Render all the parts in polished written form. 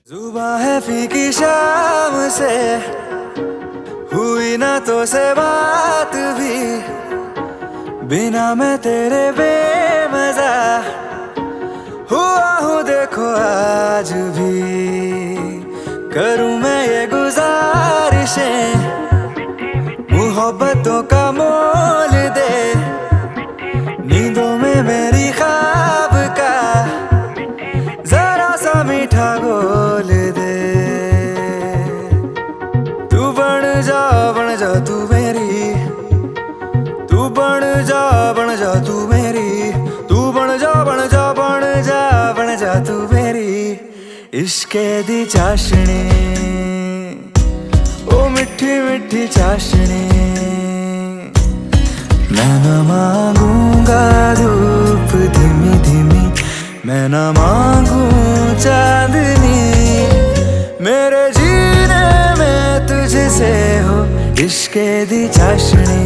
जुबां है फीकी शाम से हुई ना तो से बात भी, बिना मैं तेरे बेमजा हुआ हूँ देखो आज भी। करूँ मैं ये गुजारिशें मोहब्बतों का मोल दे, नींदों में मेरी ख्वाब का जरा सा मीठा घोल दे। तू बन जा तू मेरी, तू बन जा तू मेरी, तू बन जा तू मेरी इश्के दी चाशनी, ओ मिठी मिठी चाशनी। मैं न मांगूंगा धूप धीमी धीमी, मैं न मांगू चांदनी, मेरे जीने में तुझसे हो इश्के दी चाशनी।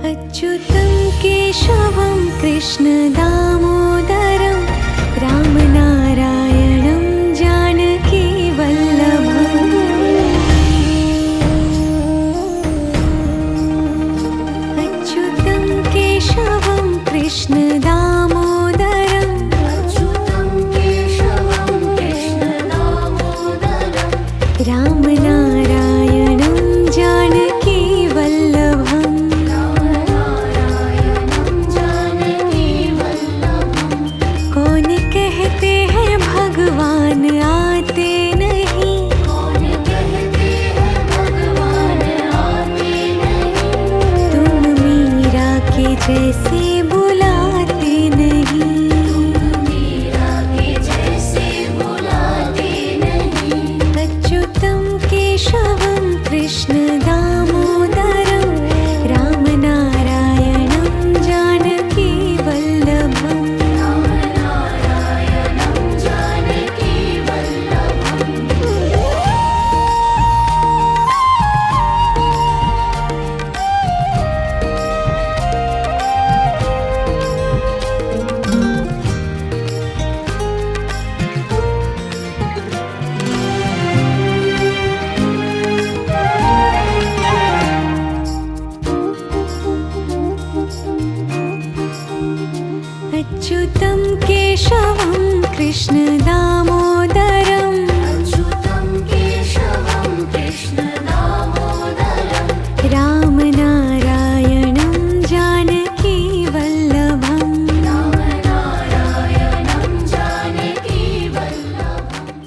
अच्युतं केशवं कृष्ण दामोदरं रामनारायणं जानकी वल्लभम्। अच्युतं केशवं कृष्ण दामोदरं, अच्युतं केशवं कृष्ण दामोदरं रामनारायणं जानकी वल्लभम्। भगवान आते नहीं, कौन कहते हैं भगवान आते नहीं, तुम मीरा के जैसे बुलाते नहीं, तुम मीरा के जैसे बुलाते नहीं। अच्युतं केशवं कृष्ण दामोदरं रामनारायणं जानकी वल्लभम्। अच्युतं केशवं कृष्ण दामोदरं, अच्युतं केशवं कृष्ण दामोदरं रामनारायणं जानकी वल्लभम्। रामनारायणं जानकी वल्लभम्।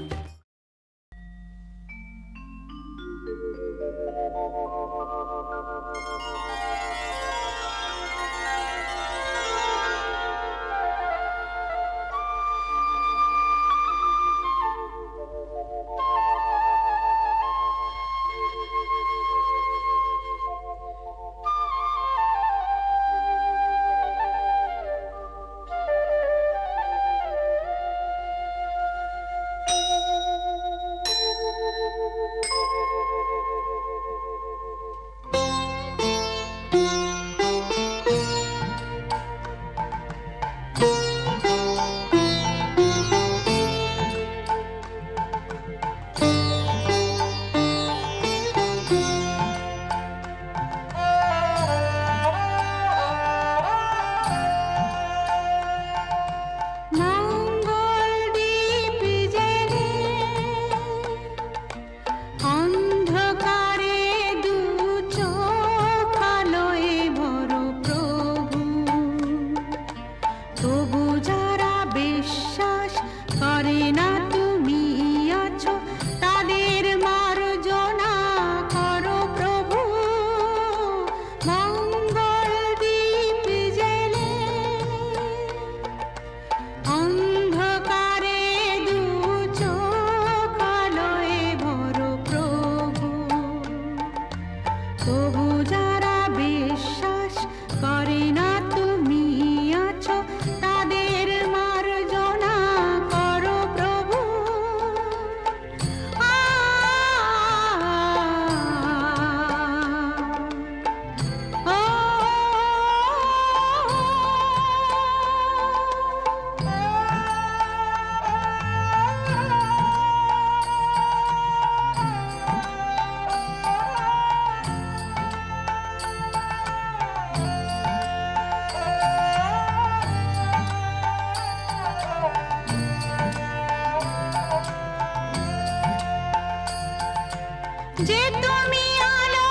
যে তুমি আলো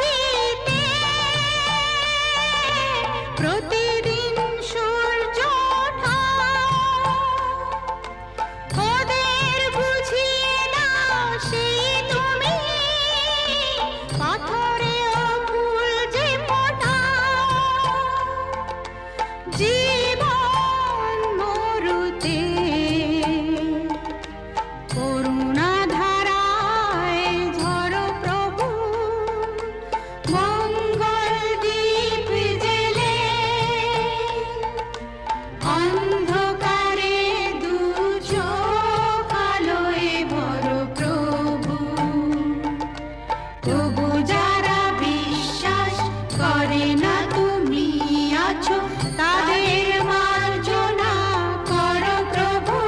দিতে প্রতিদিন সূর্য ওঠাও, ওদের বুঝিয়ে দাও সেই তুমি পাথরেও ফুল যে ফোটাও। জীবন মরুতে করুণা ধারায় ঝরো প্রভু, মঙ্গল দীপ জেলে অন্ধকারে দু চোখ আলোয় ভরো প্রভু। তবু যারা বিশ্বাস করে না তুমি আছো, তাদের মার্জনা করো প্রভু।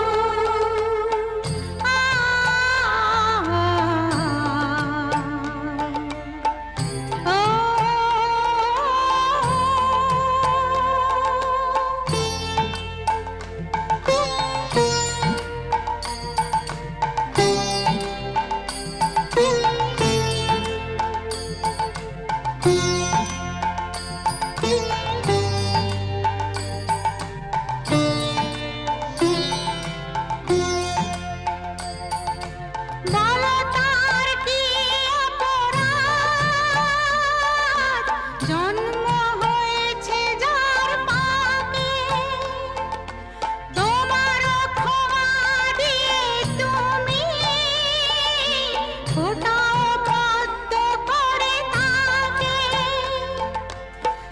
বলো তার কি অপরাধ, জন্ম হয়েছে যার পাপে, তোমারও ক্ষমা দিয়ে তুমি ফোটাও পদ্ম করে তাকে।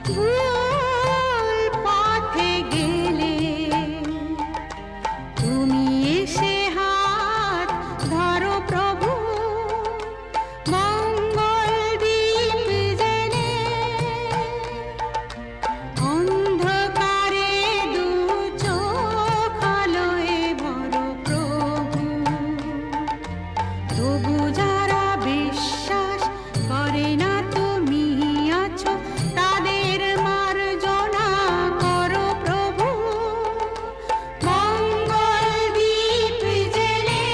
ভুল পথে গেলে তুমি এসে হাত ধরো প্রভু, মঙ্গল দীপ জেলে অন্ধকারে দু চোখ আলোয় ভরো প্রভু। তবু যারা বিশ্বাস করে না তুমি আছো, তাদের মার্জনা করো প্রভু। মঙ্গল দীপ জেলে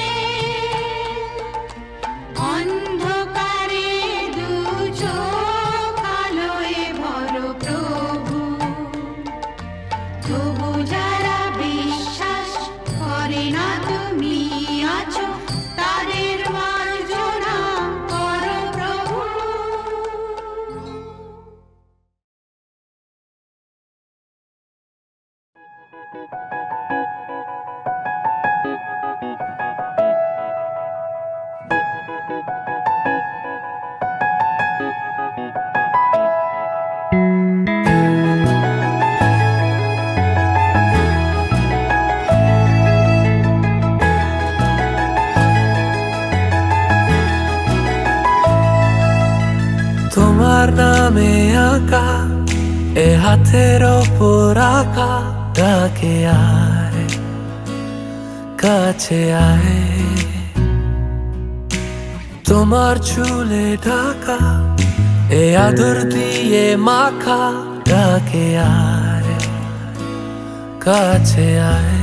অন্ধকারে দু চোখ আলোয় ভরো প্রভু। তবু যারা বিশ্বাস করে না তুমি আছো, তাদের মার্জনা করো প্রভু। তোমার নামে আঁকা এ হাতের ওপর আঁকা ডাকে আয়, কাছে আয়। তোমার চুলে ঢাকা এ আদর দিয়ে মাখা ডাকে আয়, কাছে আয়।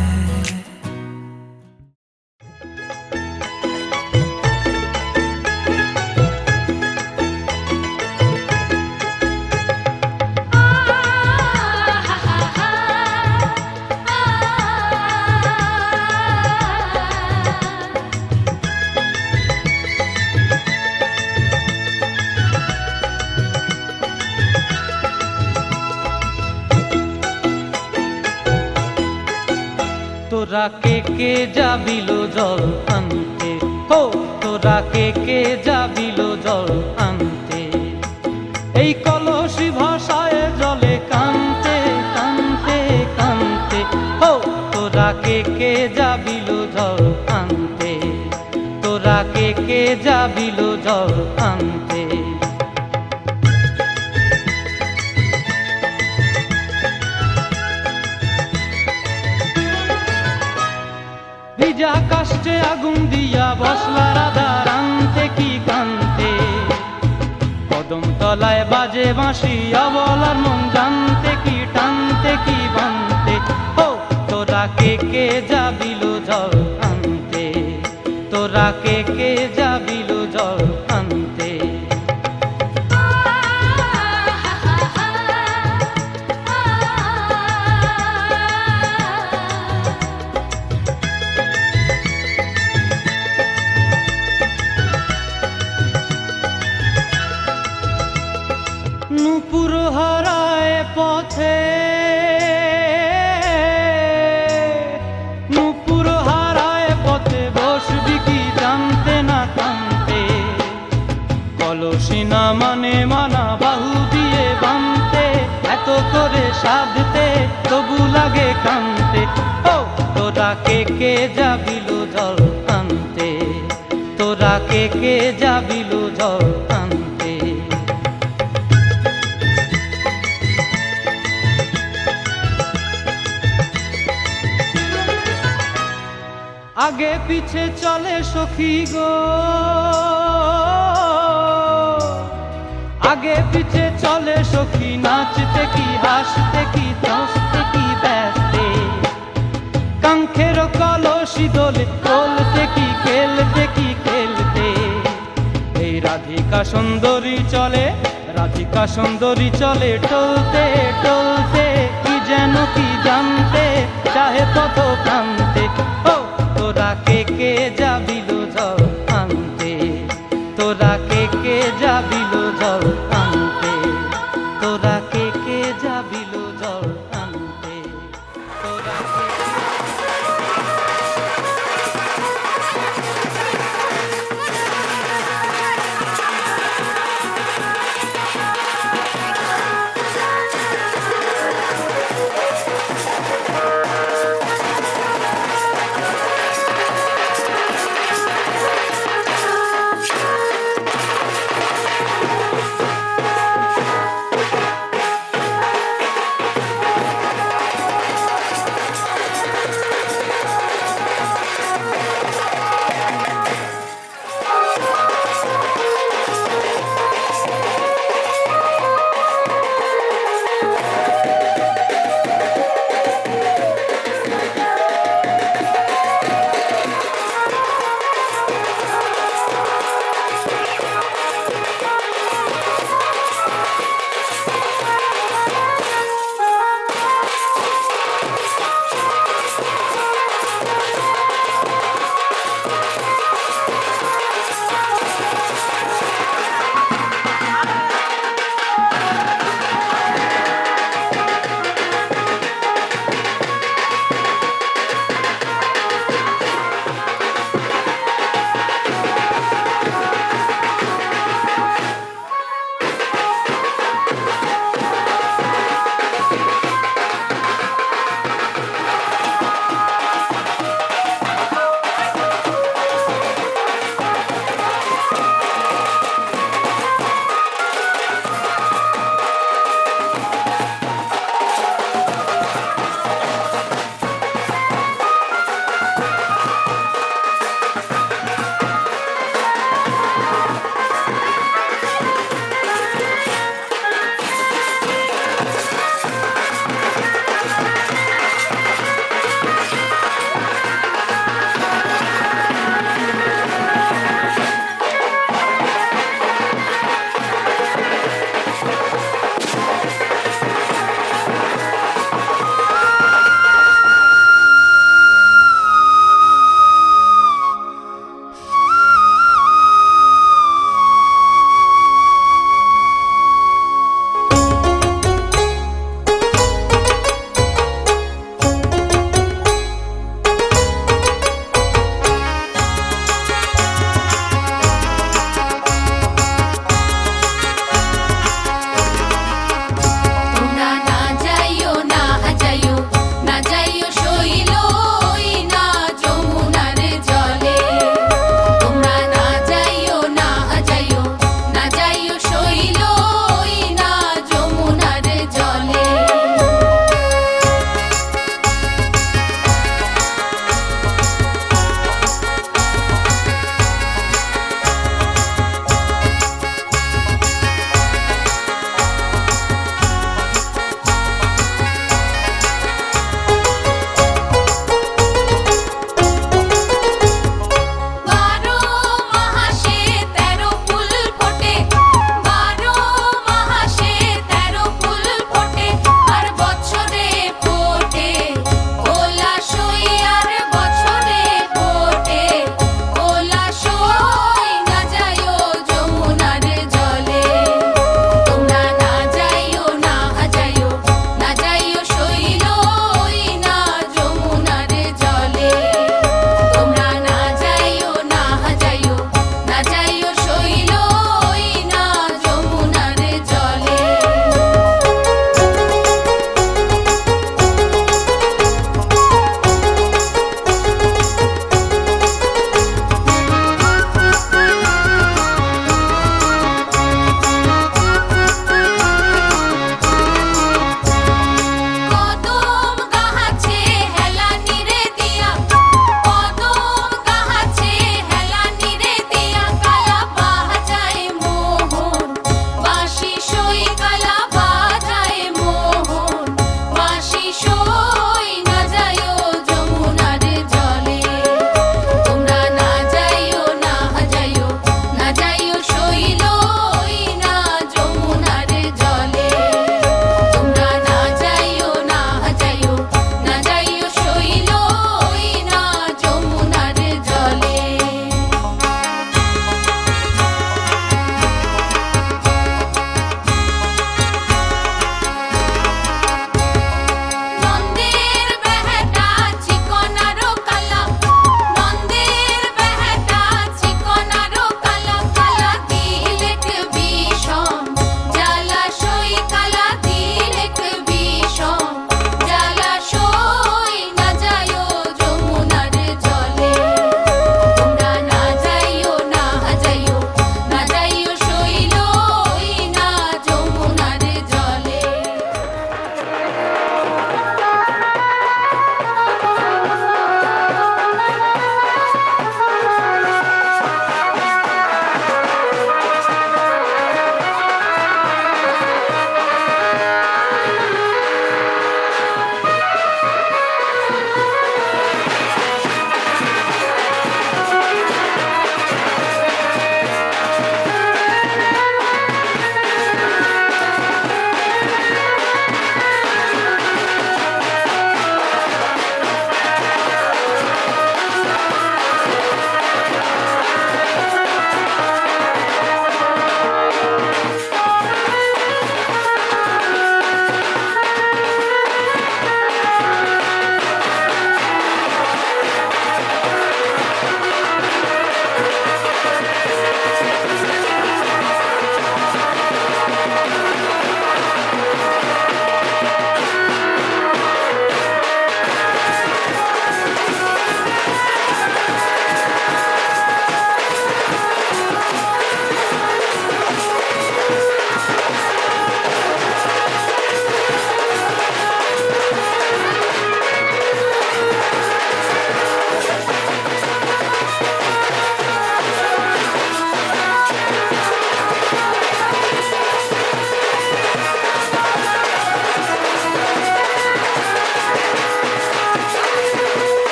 তোরা কে কে যাবিল জল আনতে, হো তোরা কে কে যাবিল জল আনতে, এই কলসি ভাষায় জলে কানতে কানতে কানতে। হো তোরা কে কে যাবিল জল আনতে, তোরা কে কে যাবিল জল আনতে। ভিজা কাষ্টে আগুন দিয়া বসলা রাধার আনতে কি কান্তে, কদম তলায় বাজে বাঁশি অবলার মন জানতে কি টানতে কি বানতে। হো তোরা কে কে যাবিল জল আনতে, তোরা কে কে যাবিল জল আনতে। পথে নুপুর হারায় পথে বসবি কি জানতে না কানতে কলসি না মানে মানা বাহু দিয়ে বানতে এত করে সাধতে তবু লাগে কানতে ও তোরা কে যাবিল জল আনতে তোরা কে যাবিল জল আনতে আগে পিছে চলে সখী গো আগে পিছে চলে সখী নাচতে কি হাসতে কি হাসতে কি ব্যস্তে কাঙ্ক্ষের কলসি দোলে তোলতে কি খেলতে এই রাধিকা সুন্দরী চলে টলতে টলতে কি যেন কি জানতে চাহে পথ প্রান্তে ও তোরা কে যাবিল জল আনতে তোরা কে যাবিল জল আনতে তোরা কে যাবিল জল আনতে তোরা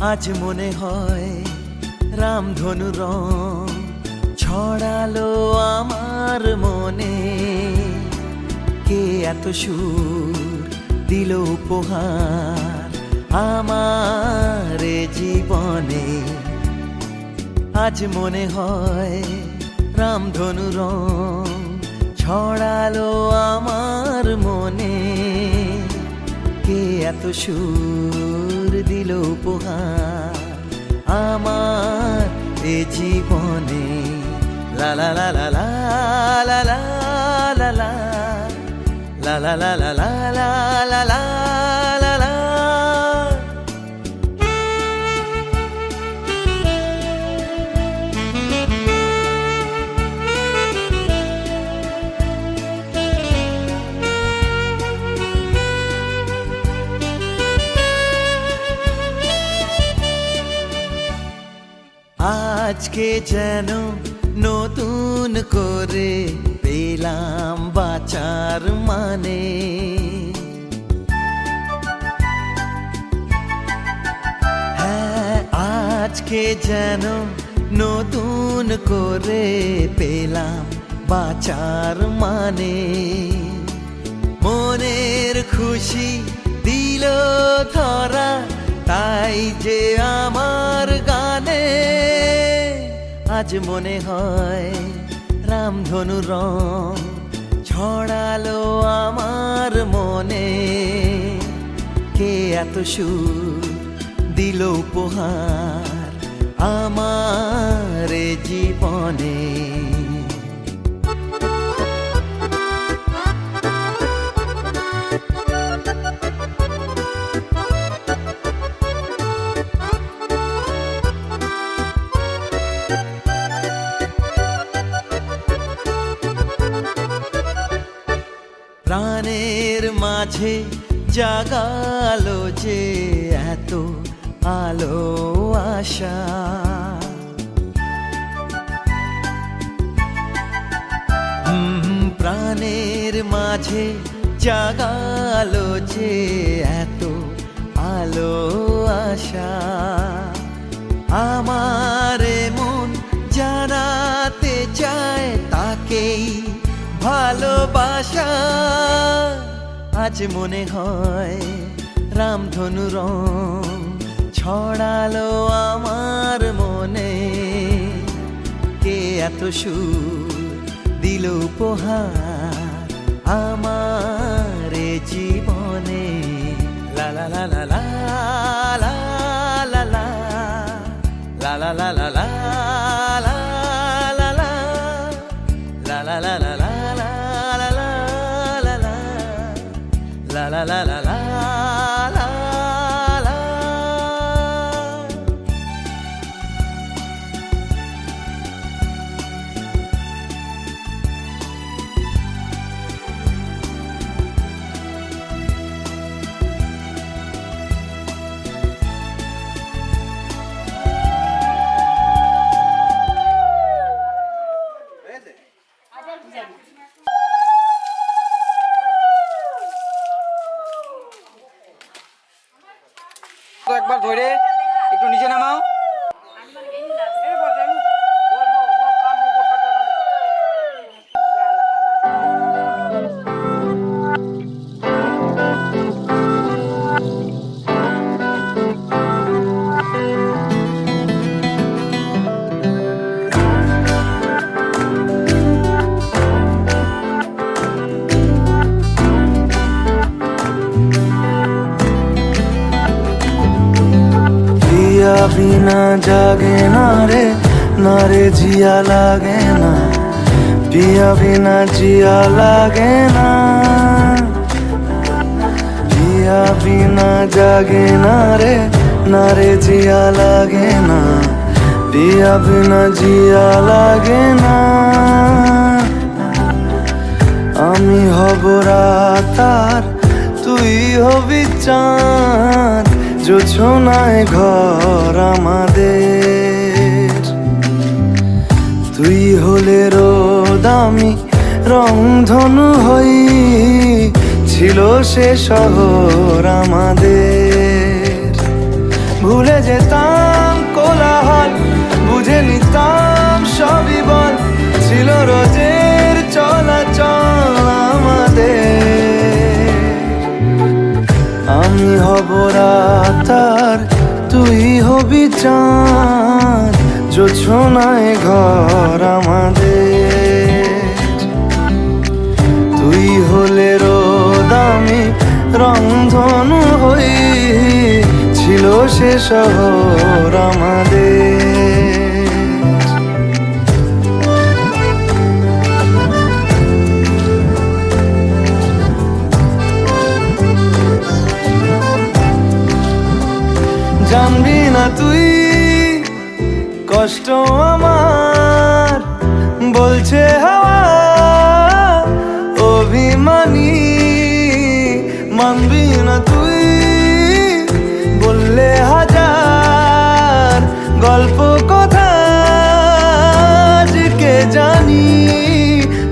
আজ মনে হয় রামধনু রং ছড়ালো আমার মনে, কে এত সুর দিল উপহার আমার জীবনে। আজ মনে হয় রামধনু রং ছড়ালো আমার মনে, কে এত সুর দিল উপহার আমার এ জীবনে। লা লা লা লা লা লা লা লা লা লা লা লা লা লা লা লা লা লা। আজকে যেন নতুন করে পেলাম বাঁচার মানে, হ্যাঁ আজকে যেন নতুন করে পেলাম বাঁচার মানে। মনের খুশি দিল ধরা তাই যে আমার গানে, আজ মনে হয় রামধনু রং ছড়ালো আমার মনে, কে এত সুর দিল উপহার আমার জীবনে। প্রাণের মাঝে জাগালো যে এত আলো আশা, প্রাণের মাঝে জাগালো যে এত আলো আশা, আমার মন জানাতে চায় তাকেই ভালোবাসা। আজ মনে হয় রামধনু রং ছড়ালো আমার মনে, কে এত সুর দিল উপহার আমার জীবনে। লা লা লা লা লা লা লা লা লা লা লা লা লা লা লা লা la la la la la la la la la la la la la la la. একবার ধরে একটু নিচে নামাও। बिना जागे ना रे जिया लागे ना, पिया बिना जिया लागे ना, पिया बिना जागे ना रे जिया लागे ना, पिया बिना जिया लागे ना। আমি হব রাত আর তুই হবি চাঁদ, জোছনায় ঘর আমাদের। তুই হলে রোদ আমি রংধনু হই, ছিল সে শহর আমাদের। ভুলে যেতাম কোলাহল, বুঝে নিতাম সবই বল, ছিল রোজের চলাচল আমাদের। আমি হব রাত আর তুই হবি চাঁদ, জোছনায় ঘর আমাদের। তুই হলে রোদ আমি রংধনু হই, ছিল সে শহর আমাদের। জানবি না তুই কষ্ট আমার, বলছে হাওয়া অভিমানী। মানবি না তুই বললে হাজার গল্প কথা আজকে জানি,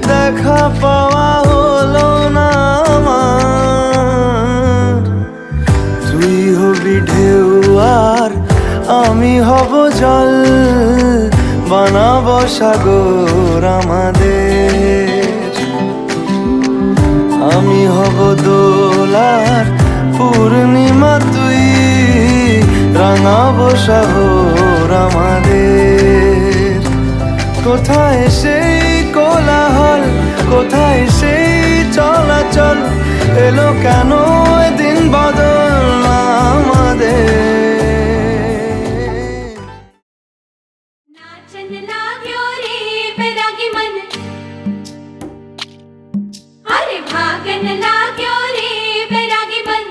দেখা পাওয়া হলো না আমার। তুই হবি ঢেউ আর আমি হব জল, বানাবো সাগর আমাদের। আমি হব দোলার পূর্ণিমা, তুই রাঙাবো শহর আমাদের। কোথায় সেই কোলাহল, কোথায় সেই চলাচল, এলো কেন দিন বদল আমাদের। नाचन लाग्यो रे बैरागी मन, अरे भागन लाग्यो रे बैरागी मन।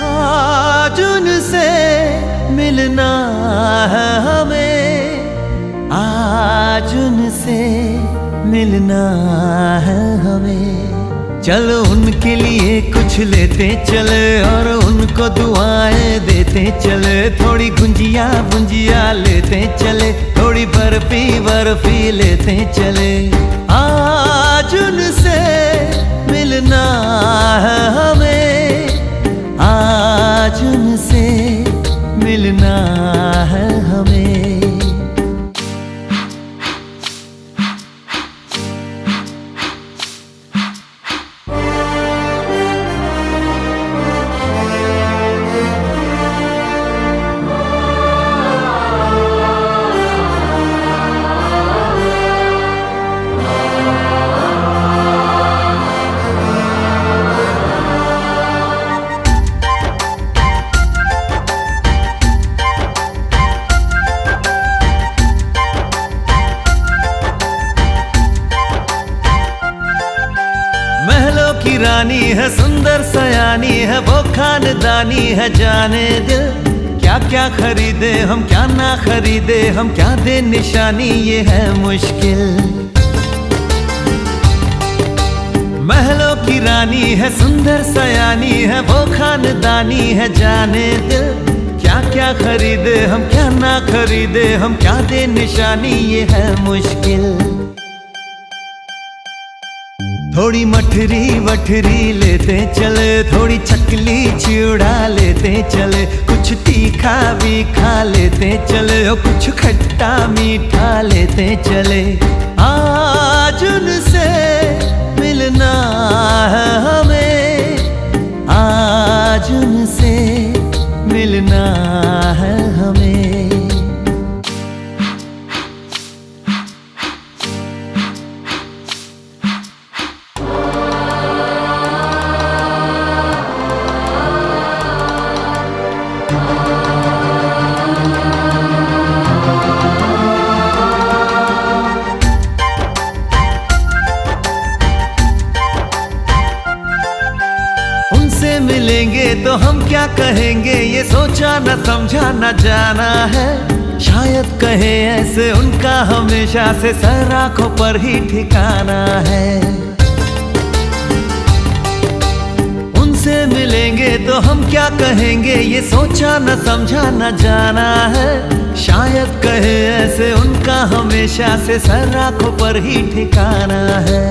आज उनसे मिलना है हमें, आज उनसे मिलना है हमें। चलो उनके लिए कुछ लेते चले और उनको दुआएं देते चले। थोड़ी गुंजिया गुंजिया लेते चले, थोड़ी बर्फी बर्फी लेते चले। आज उनसे मिलना है हमें, आज उनसे मिलना है हमें। महलों की रानी है, सुंदर सयानी है, वो खानदानी है जाने दिल। क्या क्या खरीदे हम, क्या ना खरीदे हम, क्या दे निशानी, ये है मुश्किल। महलों की रानी है, सुंदर सयानी है, वो खानदानी है जाने दिल। क्या क्या खरीदे हम, क्या ना खरीदे हम, क्या दे निशानी, ये है मुश्किल। थोड़ी मठरी वठरी लेते चले, थोड़ी चकली चिड़ा लेते चले, कुछ तीखा भी खा लेते चले और कुछ खट्टा मीठा लेते चले। आज उनसे मिलना है हमें, आज उनसे मिलना है हमें। मिलेंगे तो हम क्या कहेंगे, ये सोचा न समझा न जाना है। शायद कहे ऐसे उनका हमेशा से सर आंखों पर ही ठिकाना है। उनसे उनसे मिलेंगे तो हम क्या कहेंगे, ये सोचा न समझा न जाना है। शायद कहे ऐसे उनका हमेशा से सर आंखों पर ही ठिकाना है।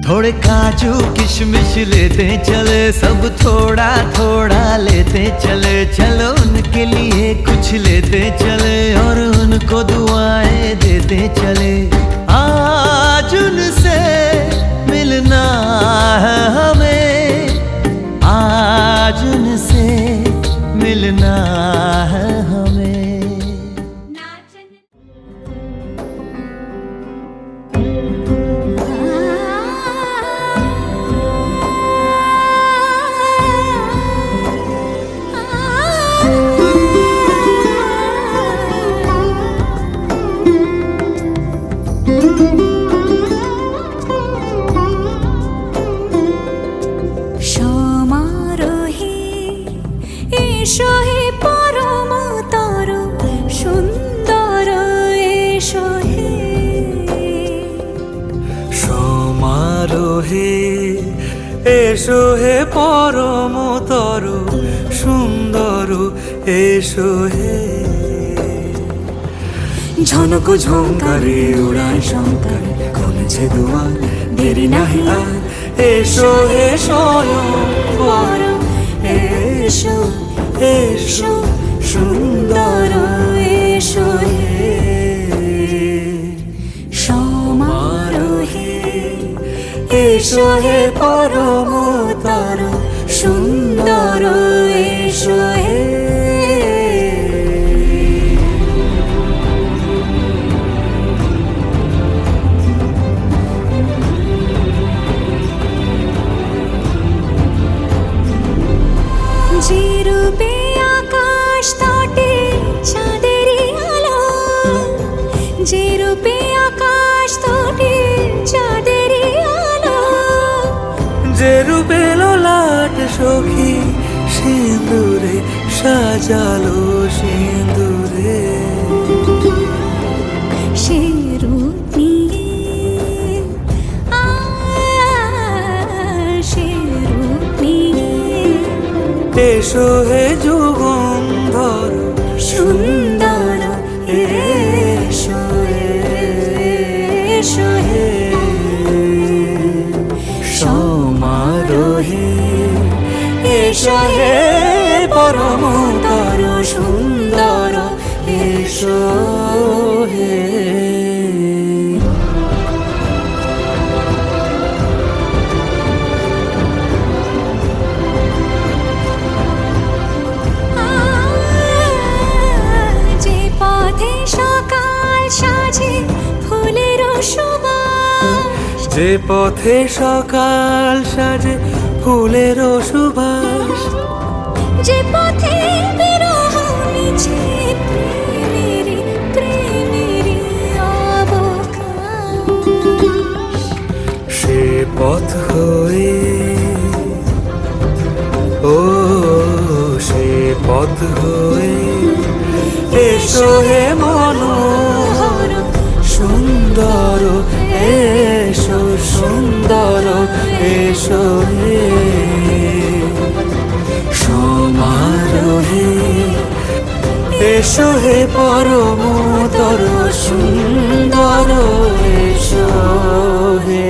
थोड़े काजू किशमिश लेते चले, सब थोड़ा थोड़ा लेते चले। चलो उनके लिए कुछ लेते चले और उनको दुआएं देते चले। आज उनसे मिलना है हमें, आज उनसे मिलना है हमें। नाचन সমারোহে এসো হে পরমতর সুন্দর এসো হে। সমারোহে এসো হে পরমতর সুন্দর এসো হে। ঝনক ঝঙ্কারে উড়ায় শঙ্কারে খুলেছে দুয়ার, দেরি নাহি আর এসো হে স্বয়ংবর। এসো এসো সুন্দর এসো হে। সমারোহে এসো হে পরমতর সুন্দর এসো হে। যে রূপে আকাশ তটে চাঁদেরই আলো, যে রূপে আকাশ তটে চাঁদেরই আলো। যে রূপে ললাট সখী সিঁদুরে সাজালো সিঁদুরে। সে রূপ নিয়ে সে রূপ নিয়ে এসো হে যুগন্ধর সুন্দর এসো এসো হে। সমারোহে এসো হে পরমতর সুন্দর এসো হে। যে পথে সকাল সাজে ফুলের সুবাস, যে পথে সকাল সাজে ফুলের সুবাস। যে পথে বিরহ নিচে প্রেমেরই প্রেমেরই অবকাশ। সে পথ হয়ে ও সে পথ হয়ে এসো হে মনোহর সুন্দর এসো সুন্দর এসো হে। সমারোহে এসো হে পরমতর সুন্দর এসো হে।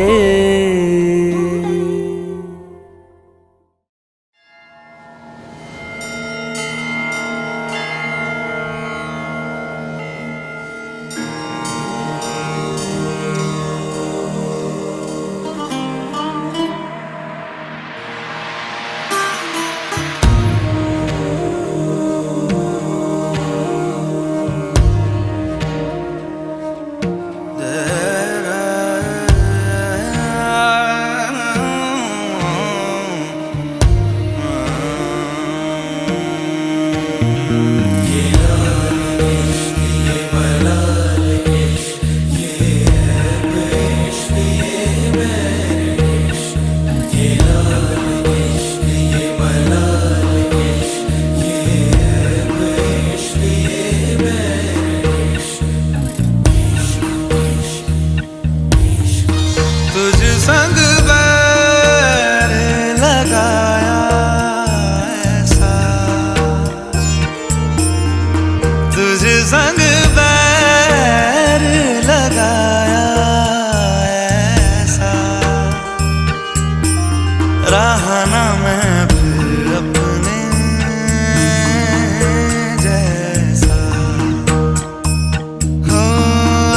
ना मैं फिर अपने जैसा, हो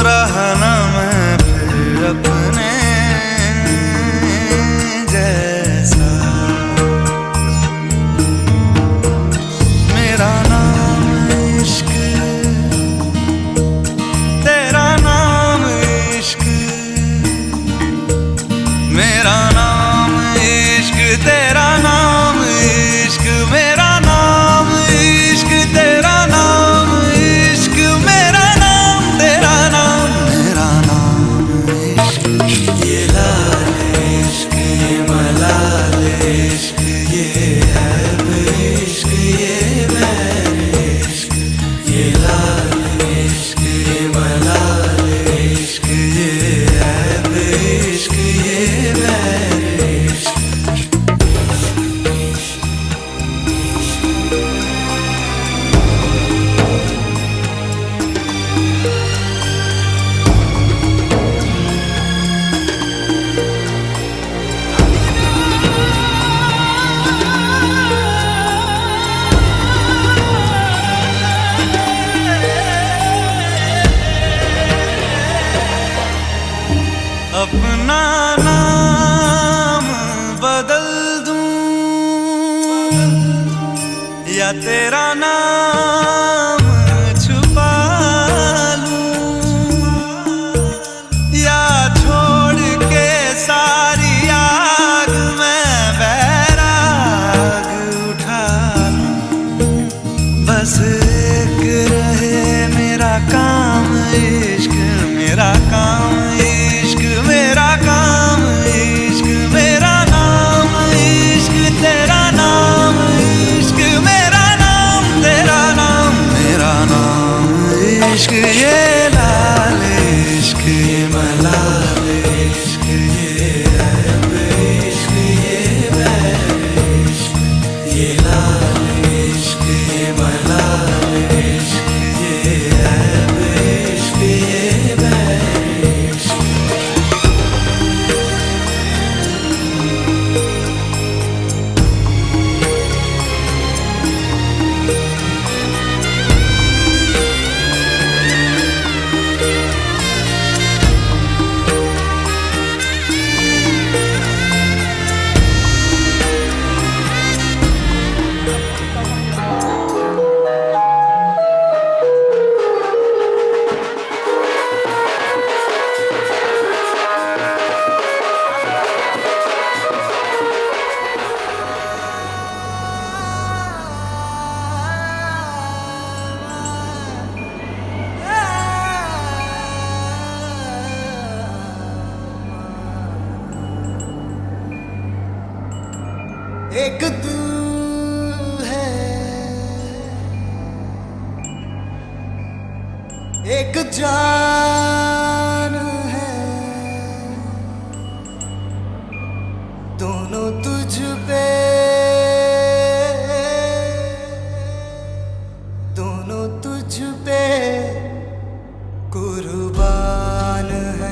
रहा ना मैं फिर अपने जैसा। मेरा नाम इश्क, तेरा नाम इश्क, मेरा नाम इश्क, तेरा नाम इश्क, मेरा नाम इश्क, तेरा नाम इश्क, मेरा नाम तेरा नाम, मेरा नाम इश्क। ये लाल इश्क, ये मलाल इश्क, ये ऐब इश्क, ये बैर इश्क। ये लाल इश्क, ये मलाल इश्क, ये ऐब इश्क, ये बैर इश्क। अपना नाम बदल दूं या तेरा नाम छुपा लूं, या छोड़ के सारी आग मैं बैराग उठा लूं। बस एक रहे मेरा काम इश्क, मेरा काम इश्क, मेरा काम इश्क, मेरा नाम इश्क, तेरा नाम इश्क, मेरा नाम तेरा नाम, मेरा नाम इश्क। ये लाल इश्क, ये मलाल इश्क, ये ऐब इश्क, ये बैर इश्क। ये लाल इश्क, ये मलाल इश्क, ये ऐब इश्क, ये बैर इश्क। एक तू है, एक जान है, दोनों तुझ पे, दोनों तुझ पे कुर्बान है।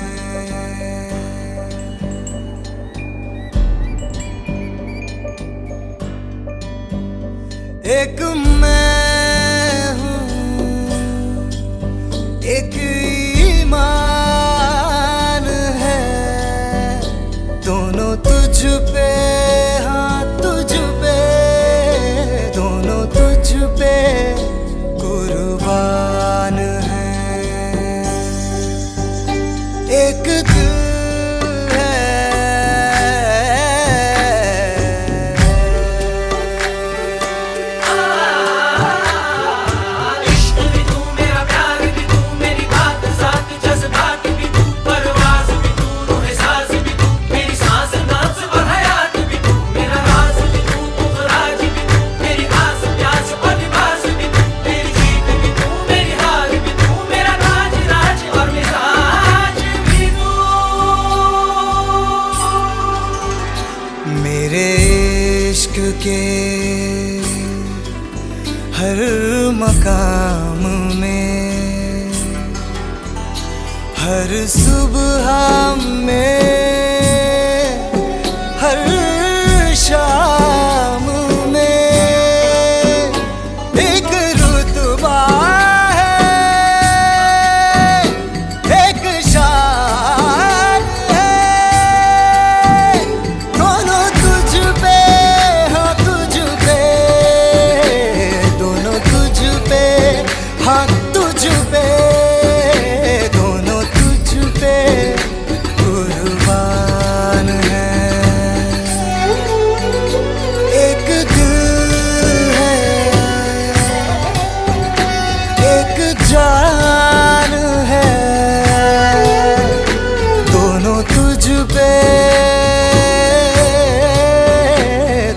एक मैं हूँ, एक ईमान है, दोनों तुझ पे, हाँ तुझ पे, दोनों तुझ पे कुर्बान है। एक दिल के हर मकाम में, हर सुबह में, हर शाम में एक रुतबा है, एक शान है, दोनों तुझ पे, हाँ तुझ पे, दोनों तुझ पे, हाँ तुझ पे, दोनों तुझ पे कुर्बान है। एक दिल है, एक जान है, दोनों तुझ पे,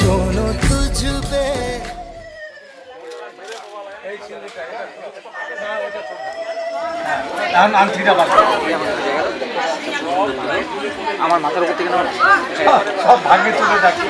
दोनों तुझ पे। আমার মাথার উপর থেকে না সব ভাঙে চলে যাচ্ছে।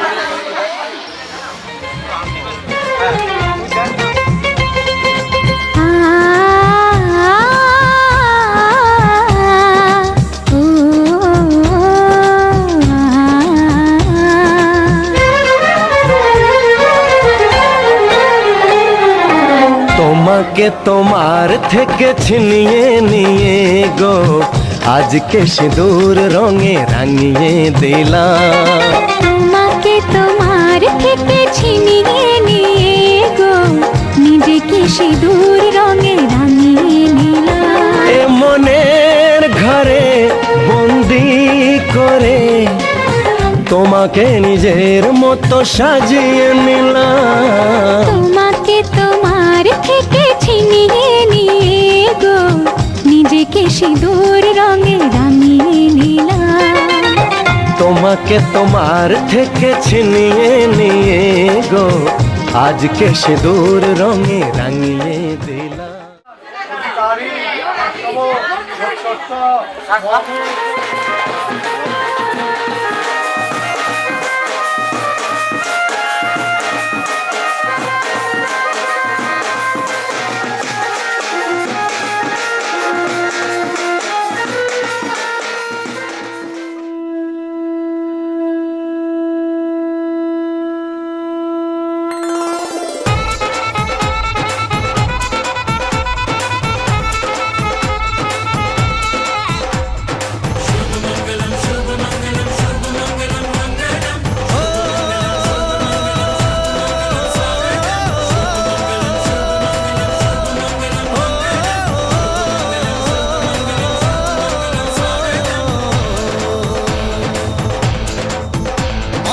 তোমাকে তোমার থেকে ছিনিয়ে নিয়ে গো আজকে সিঁদুর রঙে রাঙিয়ে দিলাম। তোমাকে তোমার থেকে ছিনিয়ে নিয়ে গো নিজেকে সিঁদুর রঙে রাঙিয়ে নিলাম। এ মনের ঘরে বন্দি করে তোমাকে নিজের মতো সাজিয়ে নিলাম। তোমাকে তোমার থেকে ছিনিয়ে নিয়ে গো নিজেকে সিঁদুর রঙে রাঙিয়ে নিলাম। তোমাকে তোমার থেকে ছিনিয়ে নিয়ে গো আজকে সিঁদুর রঙে রাঙিয়ে দিলাম।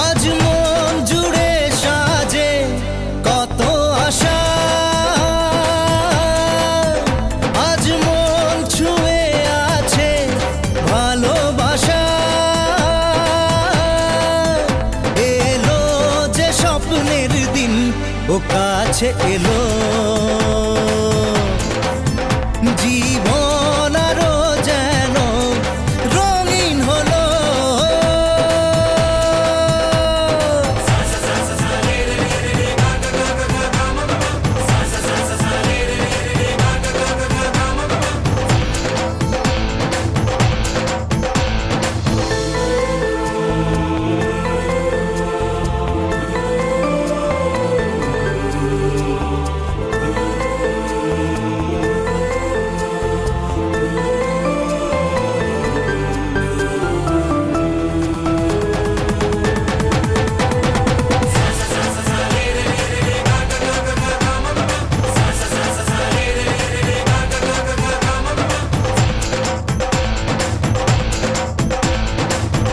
আজ মন জুড়ে সাজে কত আশা, আজ মন ছুঁয়ে আছে ভালোবাসা। এলো যে স্বপ্নের দিন ও কাছে এলো, জীবন আরো যেন রঙিন হলো।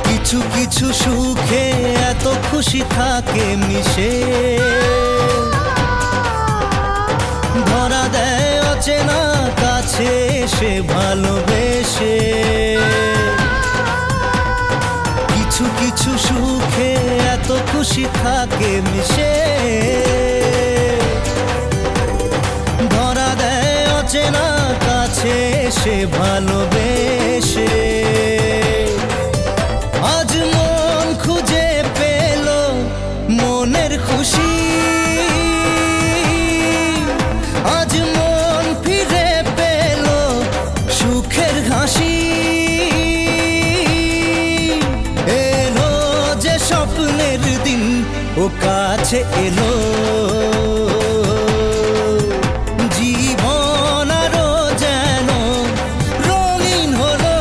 কিছু কিছু সুখে এত খুশি থাকে মিশে, ধরা দেয় অচেনা কাছে সে ভালোবেসে। কিছু কিছু সুখে এত খুশি থাকে মিশে, ধরা দেয় অচেনা কাছে সে ভালোবেসে। আজ মন খুঁজে পেল মনের খুশি, আজ মন ফিরে পেল সুখের হাসি। এলো যে স্বপ্নের দিন কাছে এলো জীবন আরো যেন রঙিন হলো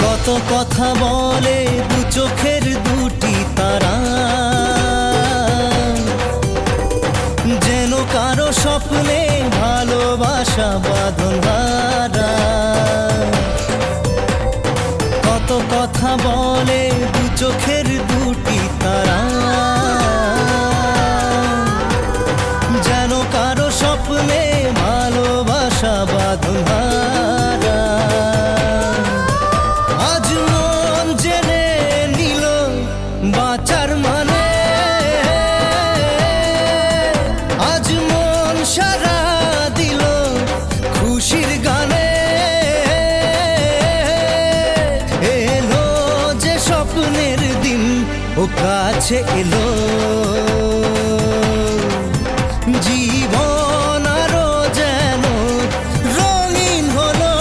কত কথা বলে দু চোখের দুটি তারা যেন কারো স্বপ্নে ভালোবাসা বাঁধন হারা কত কথা বলে দু চোখের দুটি তারা যেন কারো স্বপ্নে ভালোবাসা বাঁধন হারা আজ মন জেনে নিল বাঁচার মানে আজ মন সারা দিল খুশির গানে এলো যে স্বপ্নের দিন ও কাছে এলো জীবন আরো যেন রঙিন হলো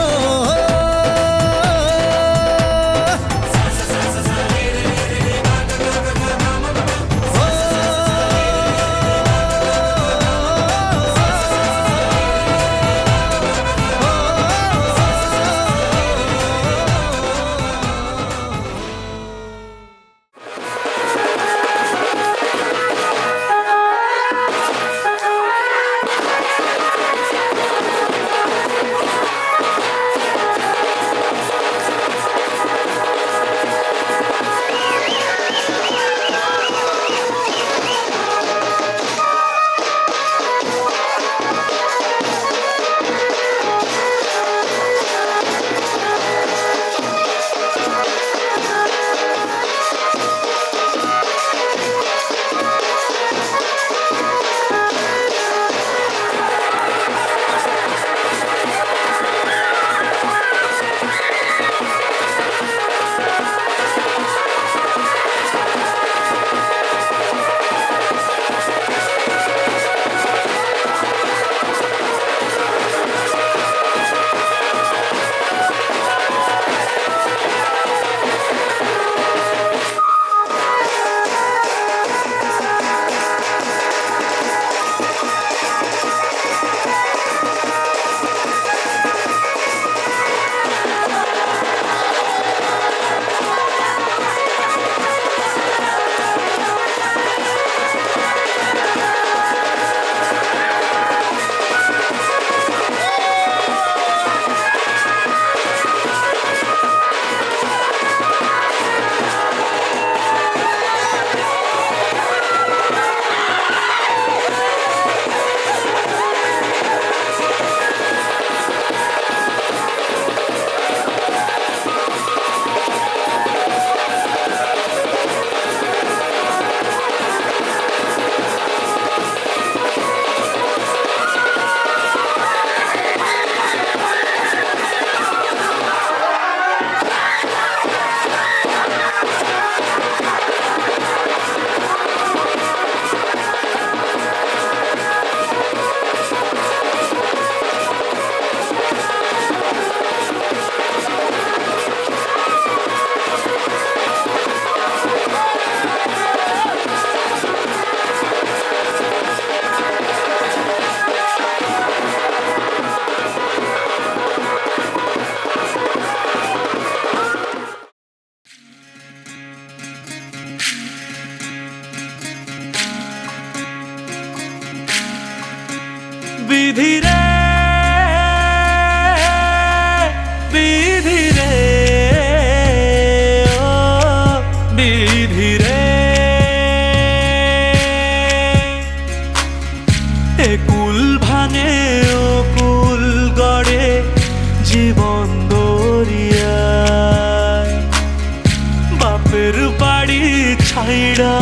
ছাইড়া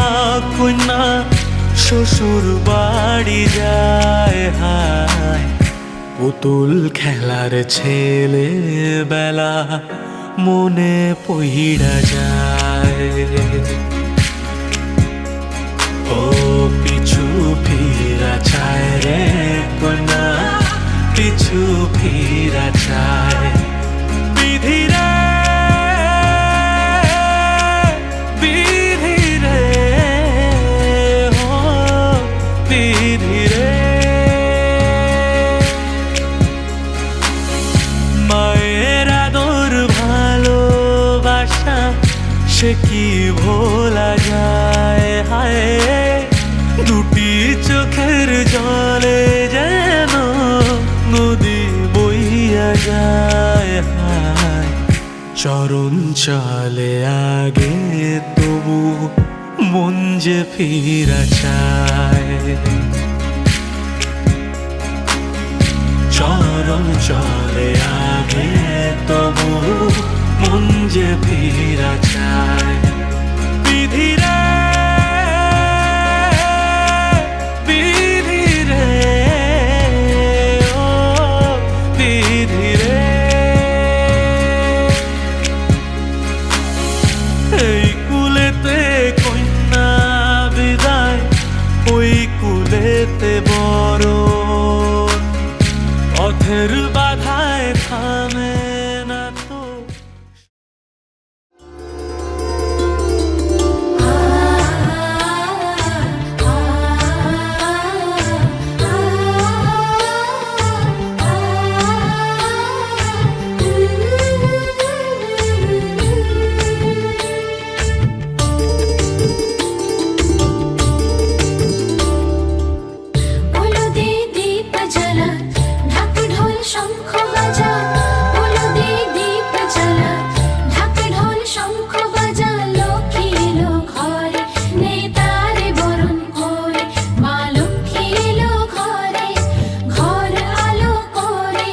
কন্যা শ্বশুর বাড়ি যায় হায় পুতুল খেলার ছেলে বেলা মনে পইড়া যায় ও পিছু ফিরা চায় রে কন্যা পিছু ফিরা চায় বিধি রে বিধি রে ও বিধি রে মায়ের আদর ভালোবাসা সে কি ভোলা যায় হায় দুটি চোখের জলে যেন নদী বইয়া যায় হায় চরণ চলে আগে তবু মন যে ফিরা চায় চরণ চলে আগে তবু মন যে ফিরা চায় বিধি রে বিধি রে ও বিধি রে এই কুলেতে কন্যা বিদায় ওই কুলেতে বড় পথের বাধায় থামে না তো बोलो दे दीप जला ढाक ढोल शंख बजा बोलो दे दीप जला ढाक ढोल शंख बजा लक्ष्मी एलो घरे नेतारे बरণ করে মা লক্ষ্মী এলো ঘরে ঘর আলো করে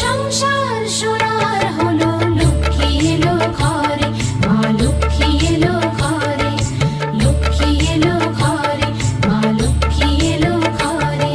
সংসার সোনার হলো লক্ষ্মী এলো ঘরে মা লক্ষ্মী এলো ঘরে লক্ষ্মী এলো ঘরে মা লক্ষ্মী এলো ঘরে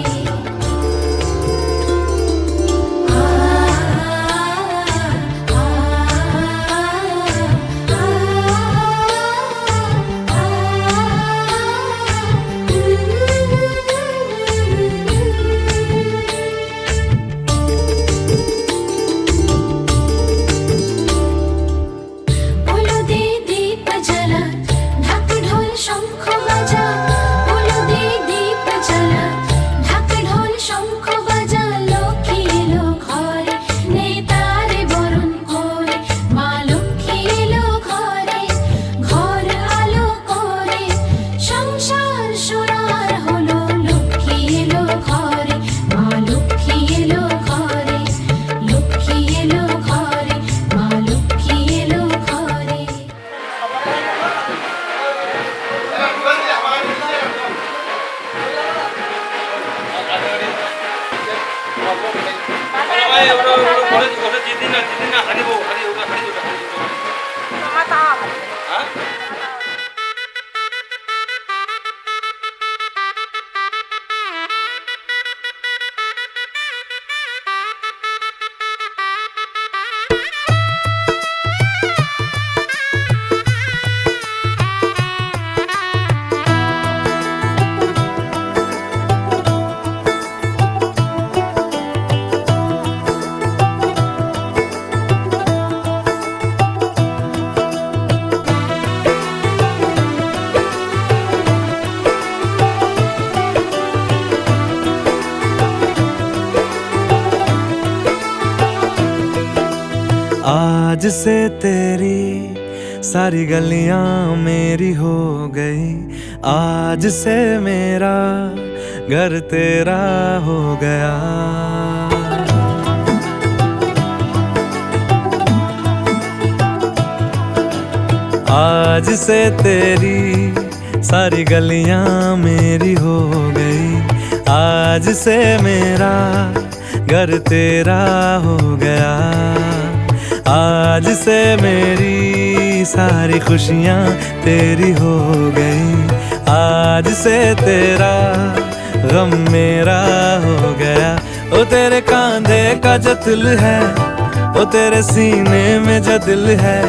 बोलो दे दीप जला ढाक ढोल शंख बजा बोलो दे दीप जला ढाक ढोल शंख बजा लक्ष्मी एलो घरे नेतारे बरণ করে মা লক্ষ্মী এলো ঘরে ঘর আলো করে সংসার সোনার হলো লক্ষ্মী এলো ঘরে মা লক্ষ্মী এলো ঘরে লক্ষ্মী এলো ঘরে মা লক্ষ্মী এলো ঘরে आज से तेरी सारी गलियां मेरी हो गई आज से मेरा घर तेरा हो गया आज से तेरी सारी गलियां मेरी हो गई आज से मेरा घर तेरा हो गया आज से मेरी सारी खुशियाँ तेरी हो गई। आज से तेरा गम मेरा हो गया। ओ तेरे कांधे का जो दिल है, ओ तेरे सीने में जो दिल है,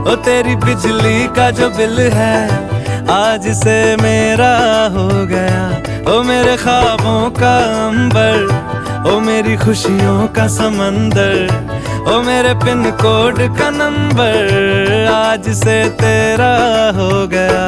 ओ तेरी बिजली का जो बिल है, आज से मेरा हो गया। ओ मेरे ख्वाबों का अंबर, ओ मेरी खुशियों का समंदर, ओ मेरे पिन कोड का नंबर, आज से तेरा हो गया।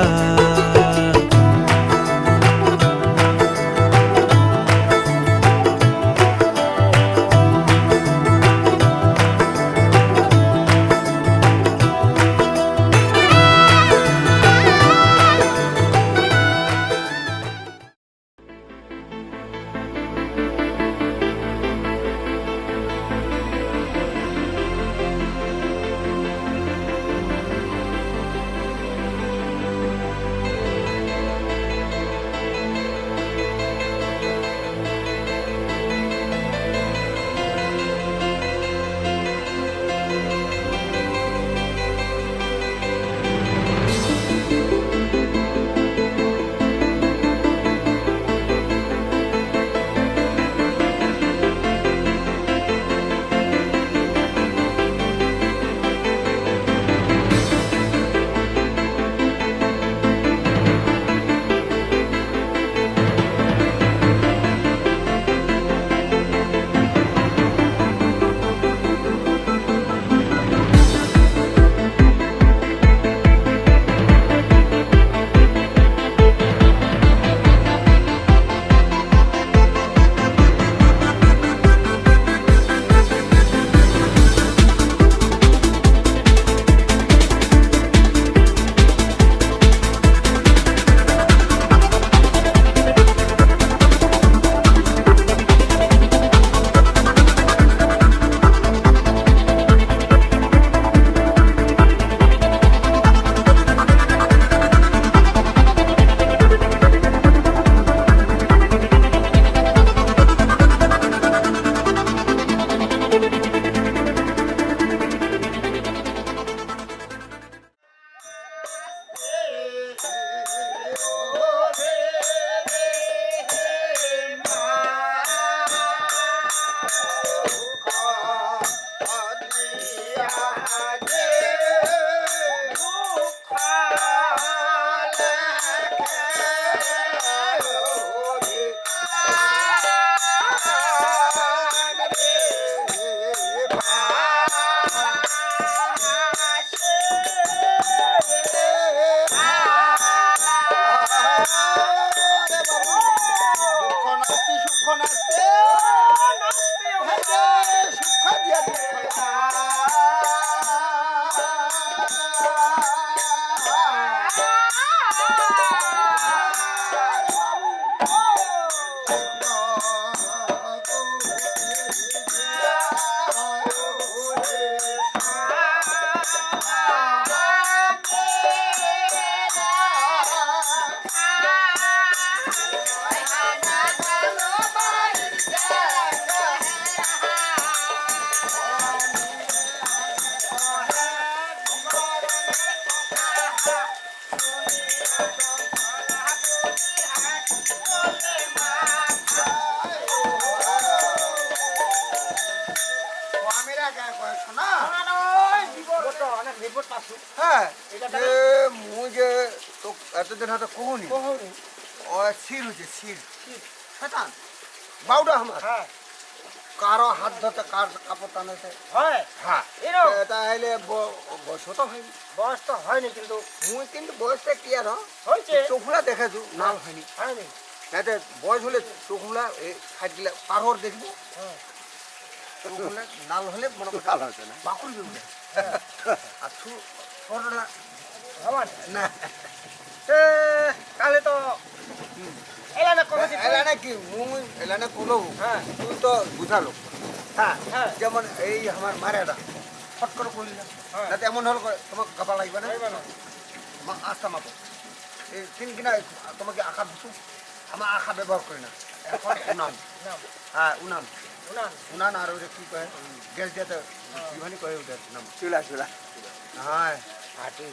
হ্যাঁ মুই যে তোক এতদিন হাতে কহুনি ও শির হচ্ছে শির শয়তান বাউডা আমার কারো হাত ধরতে কার কাপড় টানেছে হয় হ্যাঁ এরকম? তাহলে বয়স তো হয়নি বয়স তো হয়নি কিন্তু মুই কিন্তু বয়সটা কি আর হয়েছে চোখলা দেখেছু নাল হয়নি হয়নি এতে বয়স হলে চোখলা এই সাইড দিলে পার হওয়ার দেখবো চোখলা নাল হলে মনে করতে ভালো হচ্ছে না বাকুর বেরোবে আর ছোটটা আমার না কালে তো এলানে কথা এলানে কি মুই এলানে কোনো হ্যাঁ তুই তো বুঝালো হ্যাঁ হ্যাঁ যেমন এই আমার মারেটা ফট করে করি না যাতে এমন হল তোমাকে গাপা লাগবে না আস্তা মাপো এই তিন কিনা তোমাকে আঁকা ধুতু আমার আঁকা ব্যবহার করি না এখন উনান হ্যাঁ উনান উনান উনান আর ওটা কি কয় গ্যাস দিতে কিভানি কয় ওটার নাম চুলা চুলা হ্যাঁ পার্টি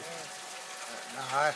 না হয়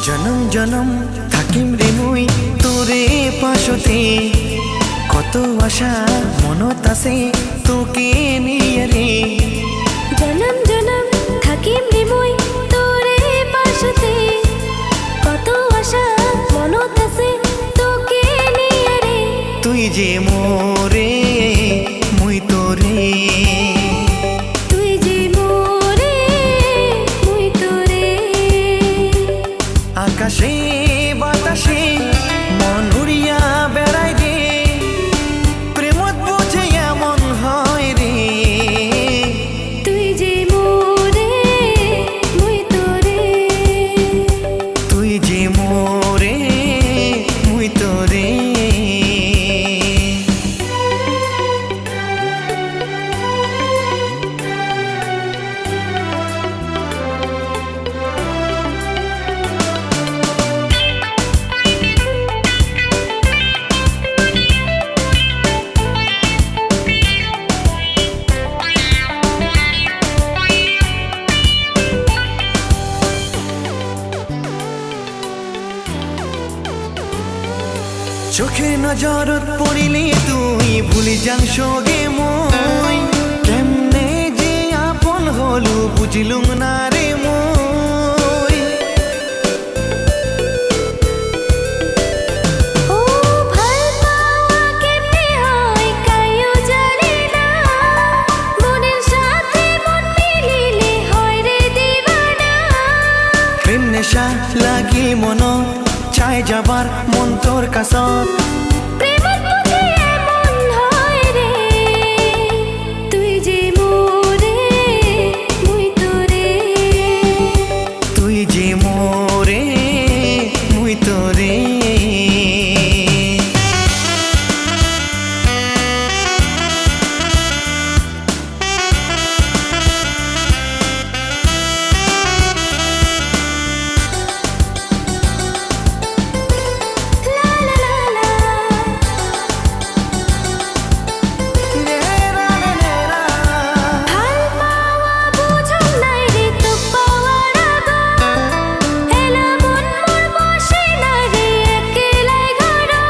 জনম জনম থাকিম রে মুই তোরে পাশতে কত আশা মনত আছে তোকে নিয়ে রে জনম জনম থাকিম রে মুই তোরে পাশতে কত আশা মনত আছে তোকে নিয়ে রে তুই যে মোরে মুই তোরে তুই যে মোরে মুই তোরে আকাশে বাতাসে মন উড়িয়া বেড়াই রে প্রেমত বুঝে এমন হয় রে তুই যে মোরে মুই তোরে তুই যে মোরে মুই তোরে চোখে নজরত পড়িলে তুই ভুলি যাং সগে মই কেমনে যে আপন হলু বুঝলুম না রে মই ও ভাল পাওয়া কেমনে হয় কাইও জানে না মনের সাথে মন মিলিলে হয় রে দিবানা প্রেম নেশা লাগি মন চাই যাবার মন তোর কাছত প্রেমত বুঝি এমন হয় রে তুই যে মোরে মুই তোরে তুই যে মোরে মুই তোরে লা লা লা লা ভাল পাওয়া বুঝম নাই রে তো পাওয়ার আগা এলা মন মোর বসে না রে একেলাই ঘরা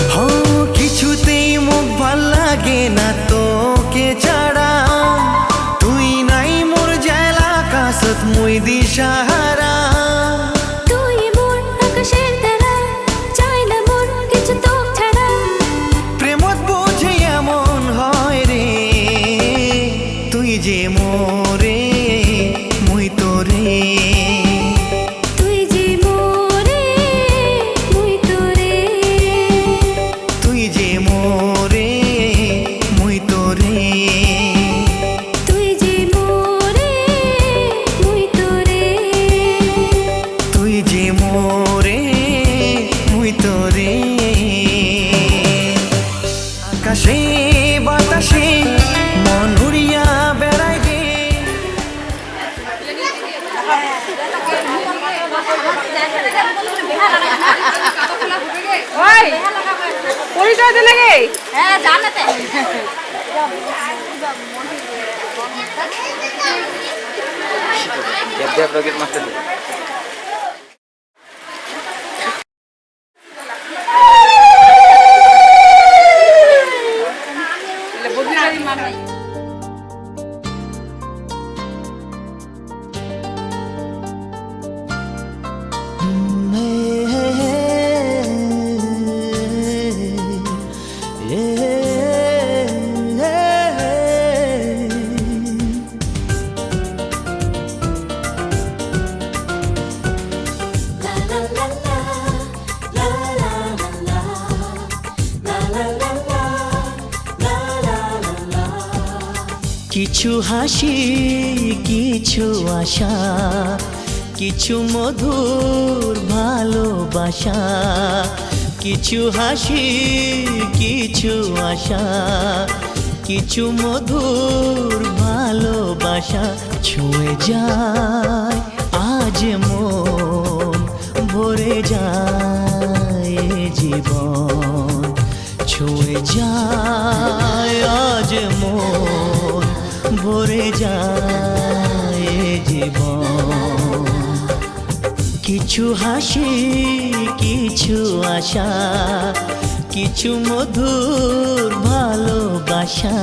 হ কিছুতেই মুখ ভাল লাগে না তোকে ছাড়া তুই নাই মোর জেলা কাছত মুই দিশাহারা তুই মোর আকাশের তারা চাই না মোর কিছু তোক ছাড়া প্রেমত বুঝে এমন হয় রে তুই যে মোরে মুই তোরে তুই যে মোরে মুই তোরে তুই যে মোরে মুই তোরে তুই যে মোরে মুই তোরে তুই যে মোরে মুই তোরে আকাশে বাতাসে মন উড়িয়া বেড়াই রে ওই পরিচয় দিলে কি হ্যাঁ জানাতে দেব রকেট মারতে বুদ্ধিমানী মানে কিছু হাসি কিছু আশা কিছু মধুর ভালোবাসা কিছু হাসি কিছু আশা কিছু মধুর ভালোবাসা ছুঁয়ে যায় আজ মন ভরে যায় এ জীবন ছুঁয়ে যায় আজ মন ভরে যায় এ জীবন। কিছু হাসি, কিছু আশা, কিছু মধুর ভালোবাসা।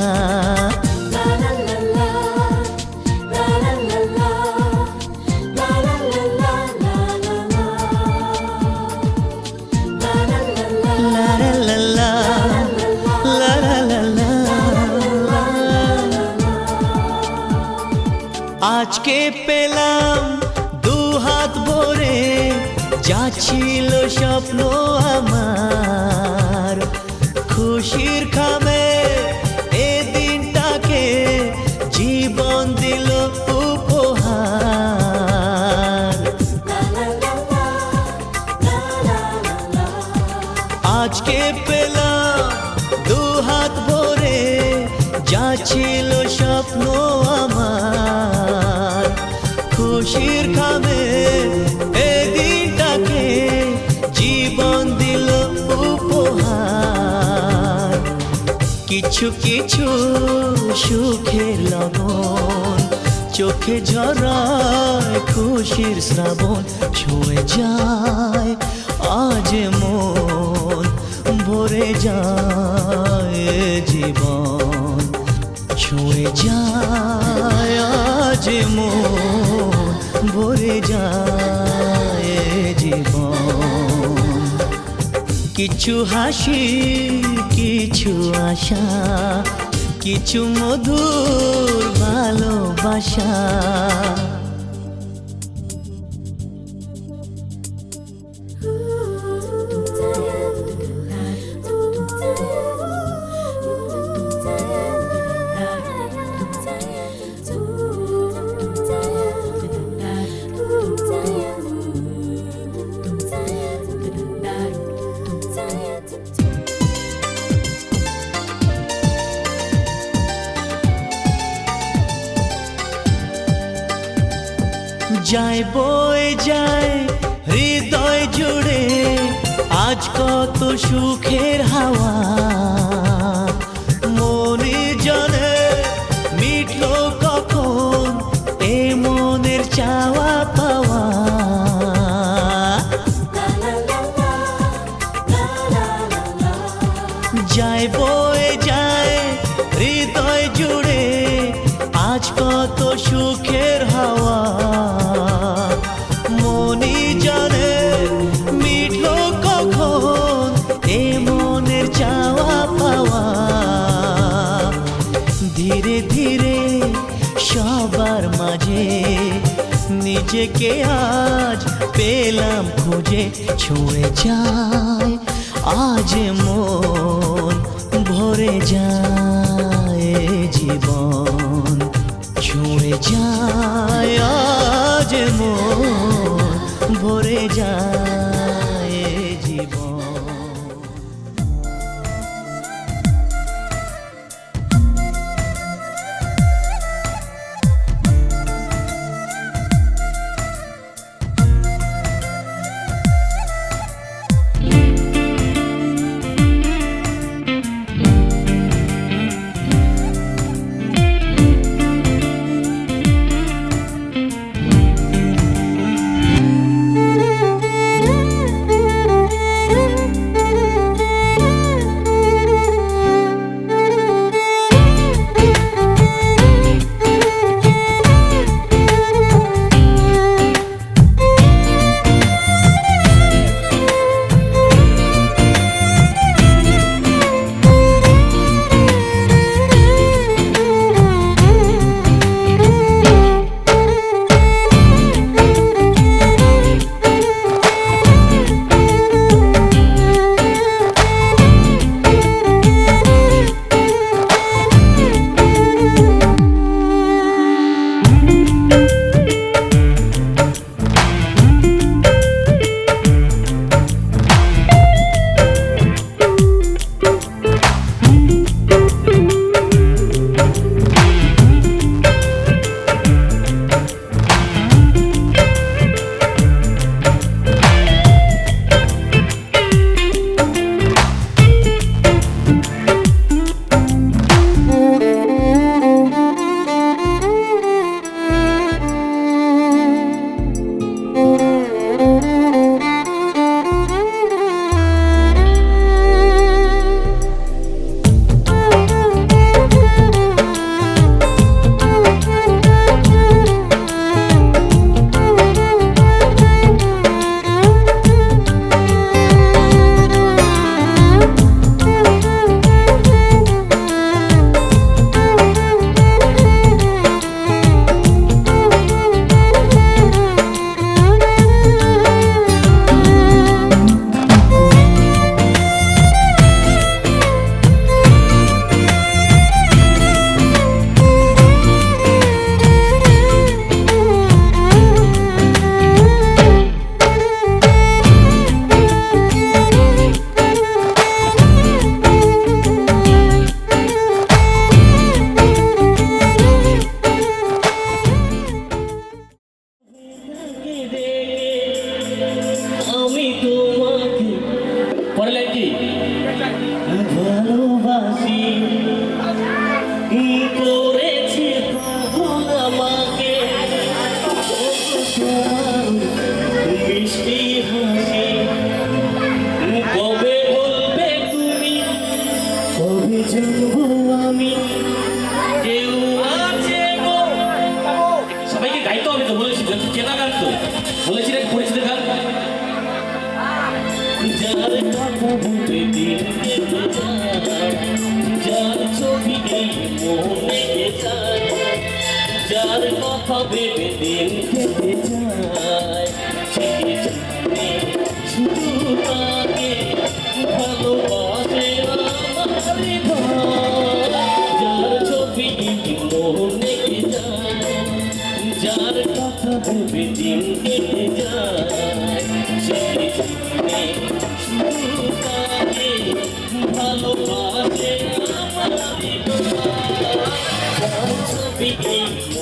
আজকে পেলাম দু হাত ভরে, যা ছিল স্বপ্ন আমার, খুশির খামে এ দিনটাকে জীবন দিল উপহার। আজকে পেলাম দু হাত ভরে, যা ছিল স্বপ্ন আমার, খুশির খামে এ দিনটাকে জীবন দিল উপহার। কিছু কিছু সুখের লগন, চোখে ঝরায় খুশির শ্রাবণ, ছুঁয়ে যায় আজ মন, ভরে যায় এ জীবন, ছুঁয়ে যায় আজ মন, ভরে যায় এ জীবন। কিছু হাসি, কিছু আশা, কিছু মধুর ভালোবাসা। যায় বয়ে যায় হৃদয় জুড়ে আজ কত সুখের হাওয়া, মনে জানে মিটলো কখন এ মনের চাওয়া পাওয়া। যায় বয়ে যায় হৃদয় জুড়ে আজ কত সুখের হাওয়া, মনি জানে মিটলো কখন এ মনের চাওয়া পাওয়া। ধীরে ধীরে সবার মাঝে নিজেকে আজ পেলাম খুঁজে, ছুঁয়ে যায় আজ মন, ভরে যায় এ জীবন, ছুঁয়ে যায় আজ মন, ভরে যায় এ জীবন। ভালোবাসি করেছে কখন আমাকে মিষ্টি হাসি কবে বলবে তুমি কবে জানবো আমি কেউ আছে গো সবাইকে গাইতে হবে তো বলেছি কেনা গান তো বলেছিলেন পরিচিত গান যার কথা বলতে দিন কেটে যায় যার ছবি এই মনে যায় যার কথা ভেবে দিন কেটে যায় সে শুধু তাকে ভালোবাসে আমার যার ছবি মনে যায় যার কথা ভেবে দিন কেটে যায় সে শুধু তাকে ভালোবাসে আমার যার ছবি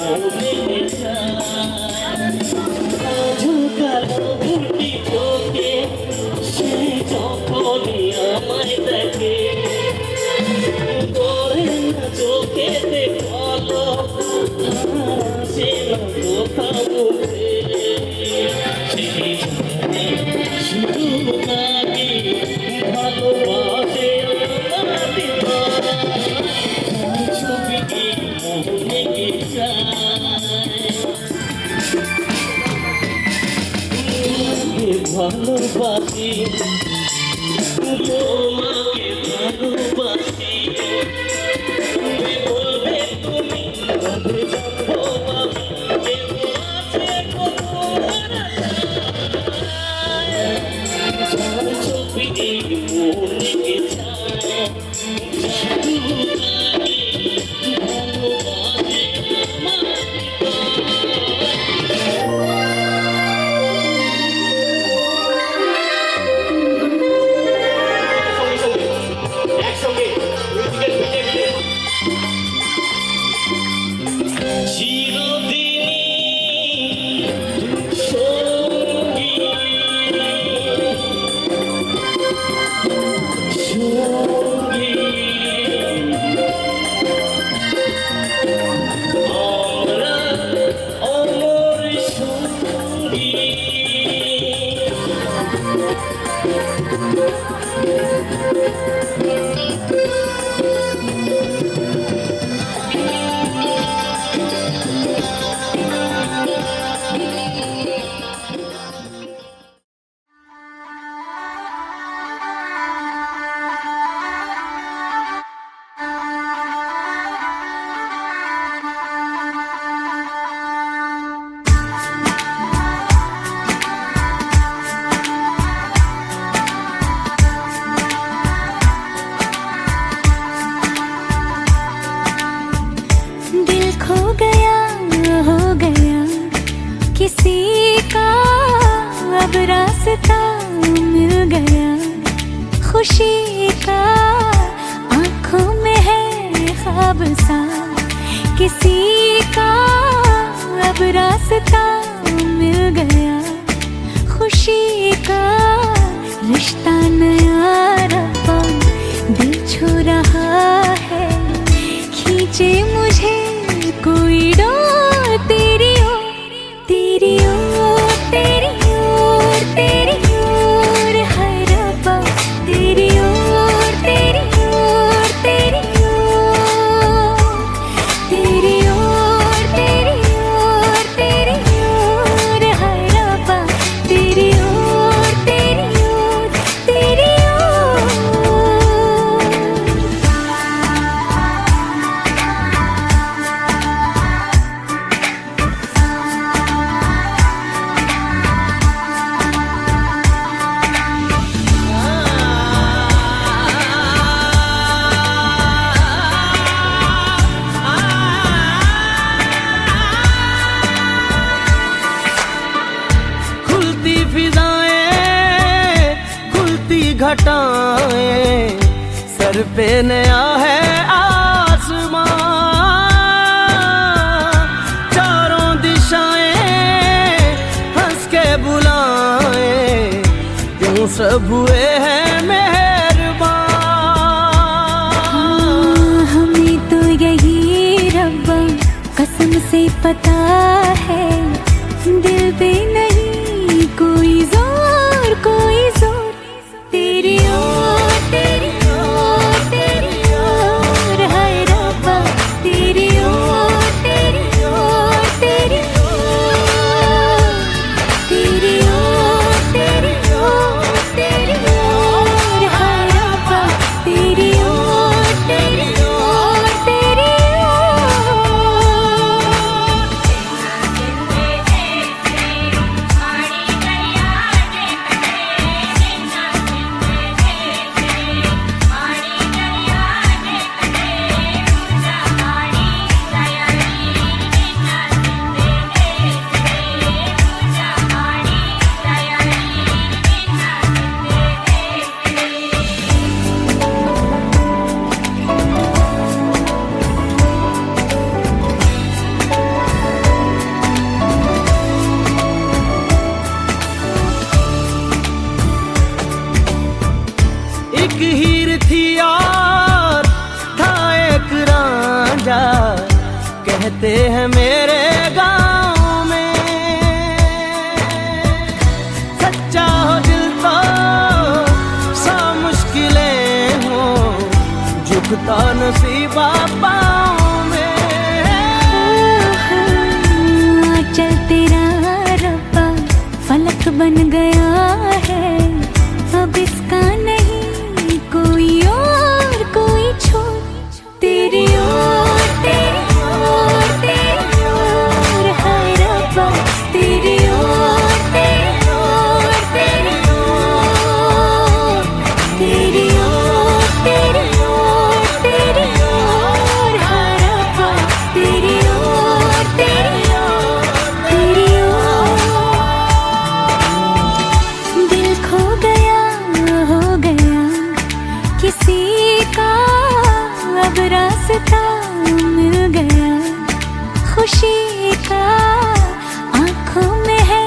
মনে যায় ঝুঁকালো ঘুটি চোখে সে যখনই আমায় দেখে করে না চোখেতে বলো সে না কথা মুখে সেই শুধু তাকে ভালোবাসে আমার ছবি মনে ভালোবাসি তোমাকে ভালোবাসি তুমি বলবে তুমি কবে জানবো আমি কেউ আছে যার ছবি মনে যায় শুধু তাকে ভালোবাসে আমার खुशी का आँखों में है ख्वाब सा किसी का अब रास्ता मिल गया खुशी का रिश्ता नया रब्बा दिल छू रहा है खींचे मुझे कोई डोर तेरी ओर तेरी ओर तेरी ओर तेरी ओर है रब्बा तेरी ओर तेरी ओर तेरी ओर तेरी ओर तेरी ओर तेरी ओर है रब्बा तेरी ओर तेरी ओर तेरी ओर खुलती फिजाएं खुलती घटाएं सर पे नया है आसमां चारों दिशाएं हंस के बुलाएं क्यों सब हुए हैं मेहरबान पता है दिल पे नहीं कोई जोर तेरी ओर तेरी ओर तेरी ओर हाय रब्बा तेरी ओर तेरी ओर तेरी ओर तेरी ओर तेरी ओर तेरी ओर हाय रब्बा तेरी ओर तेरी ओर तेरी एक हीर थी और था एक रांझा, कहते हैं मेरे गांव में। सच्चा हो दिल तो सा मुश्किलें हो, झुकता नसीबा पाँव में। चल तेरा रब्बा फलक बन गया है, अब इसका नहीं कोई और कोई छोड़। तेरी ओर तेरी ओर तेरी ओर हाय रब्बा तेरी ओर तेरी ओर तेरी ओर तेरी ओर तेरी ओर तेरी ओर हाय रब्बा तेरी ओर तेरी ओर तेरी ओर। दिल खो गया हो गया किसी का, अब रास्ता मिल गया खुशी का। आँखों में है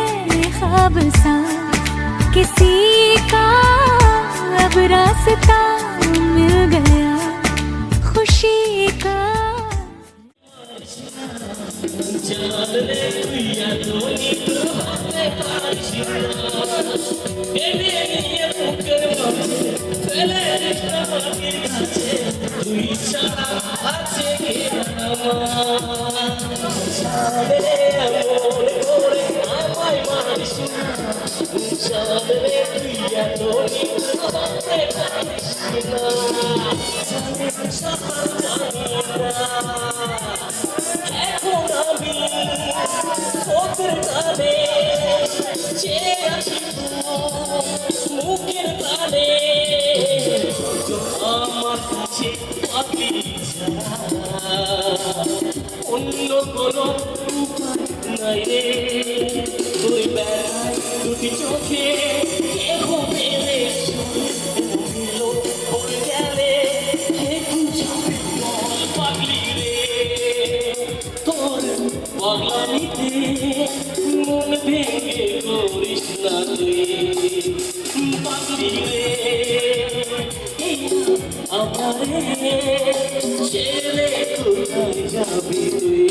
ख्वाब सा किसी का, अब रास्ता मिल गया खुशी का। অন্য কোনো উপায় নাই রে, তুই বেড়াই দুটি চোখে কেউ মেরে হয়ে গেলে পাগলি রে। তোর পাগলামিতে মন ভেঙে করিস না তুই পাগলি রে। আমারে ছেড়ে কোথায় যাবি তুই?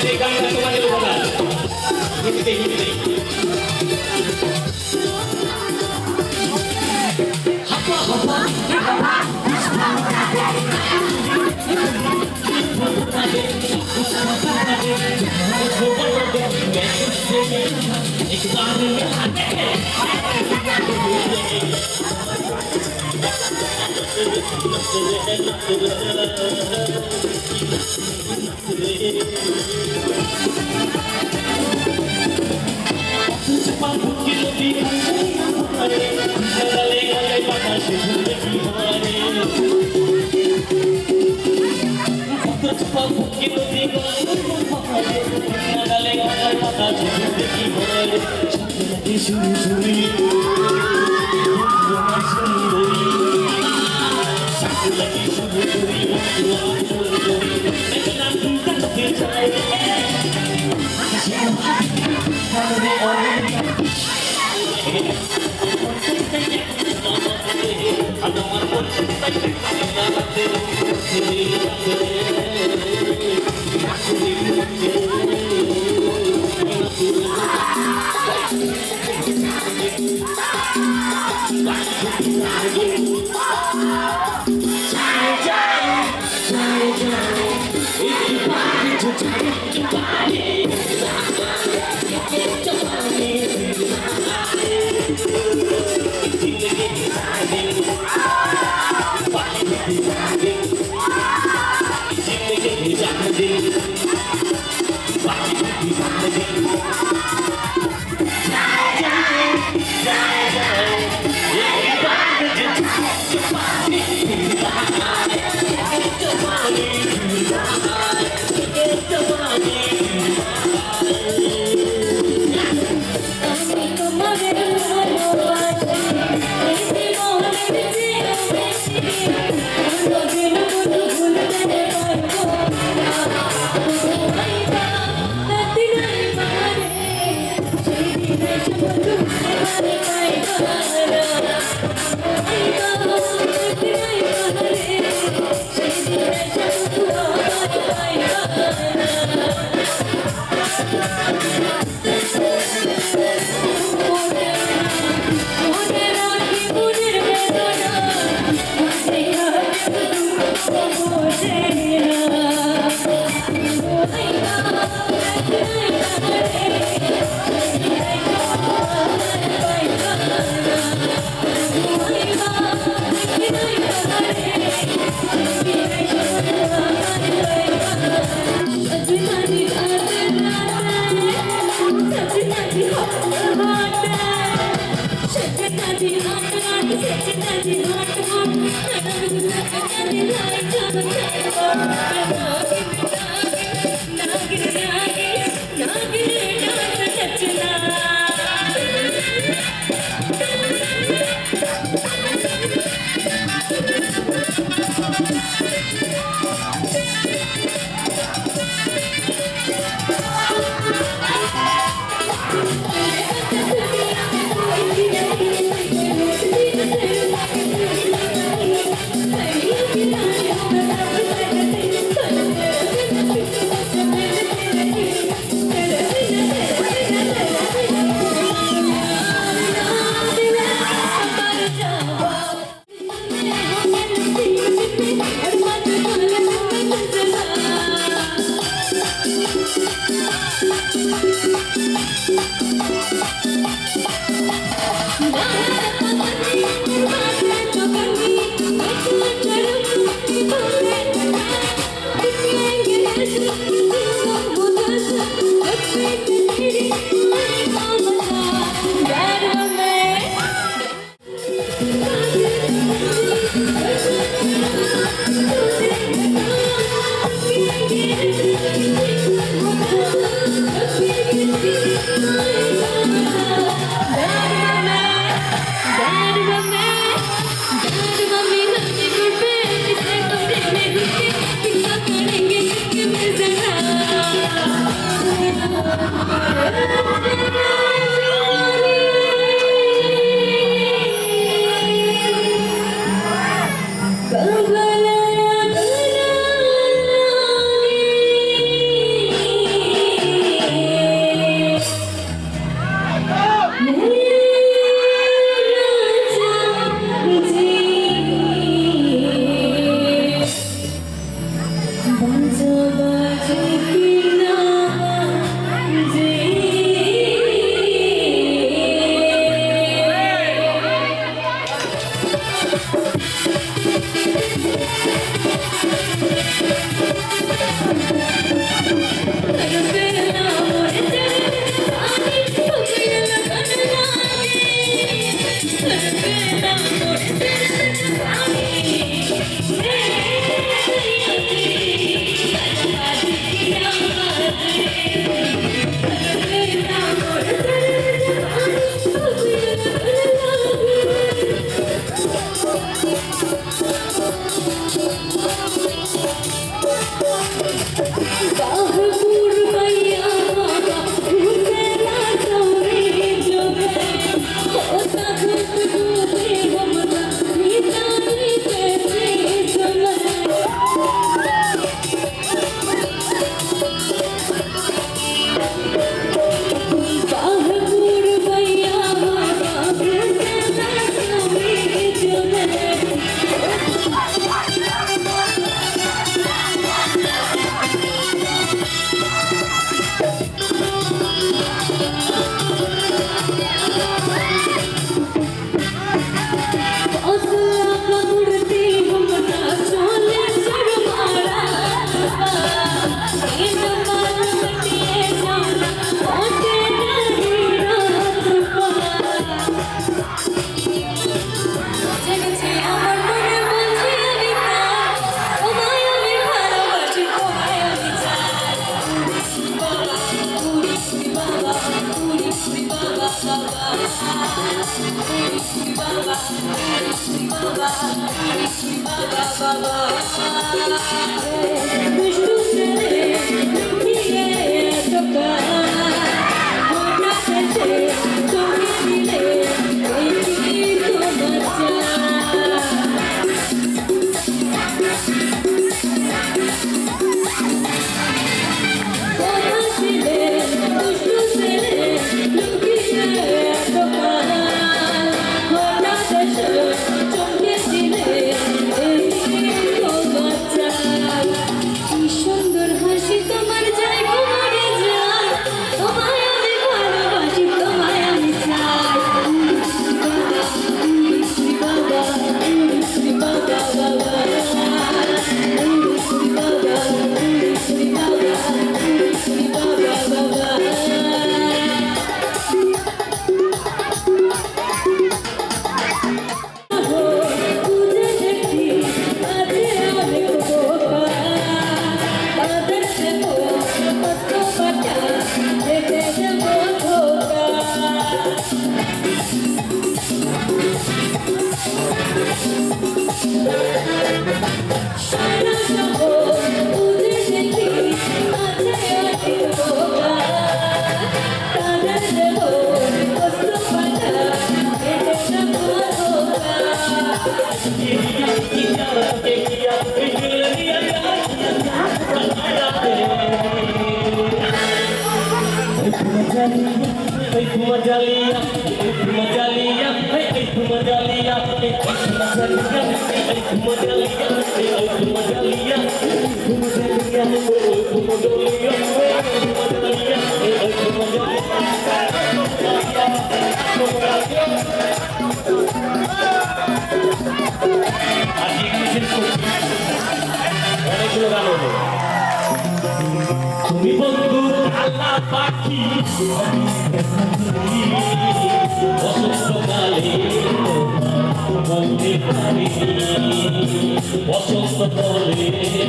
এই গানটা তোমাদের উপকার হিন্দিতে হিন্দিতে Thank you. তুমি বন্ধু আল্লাহ পাখি বসন্তকালে বলতে পারি বসন্ত বলে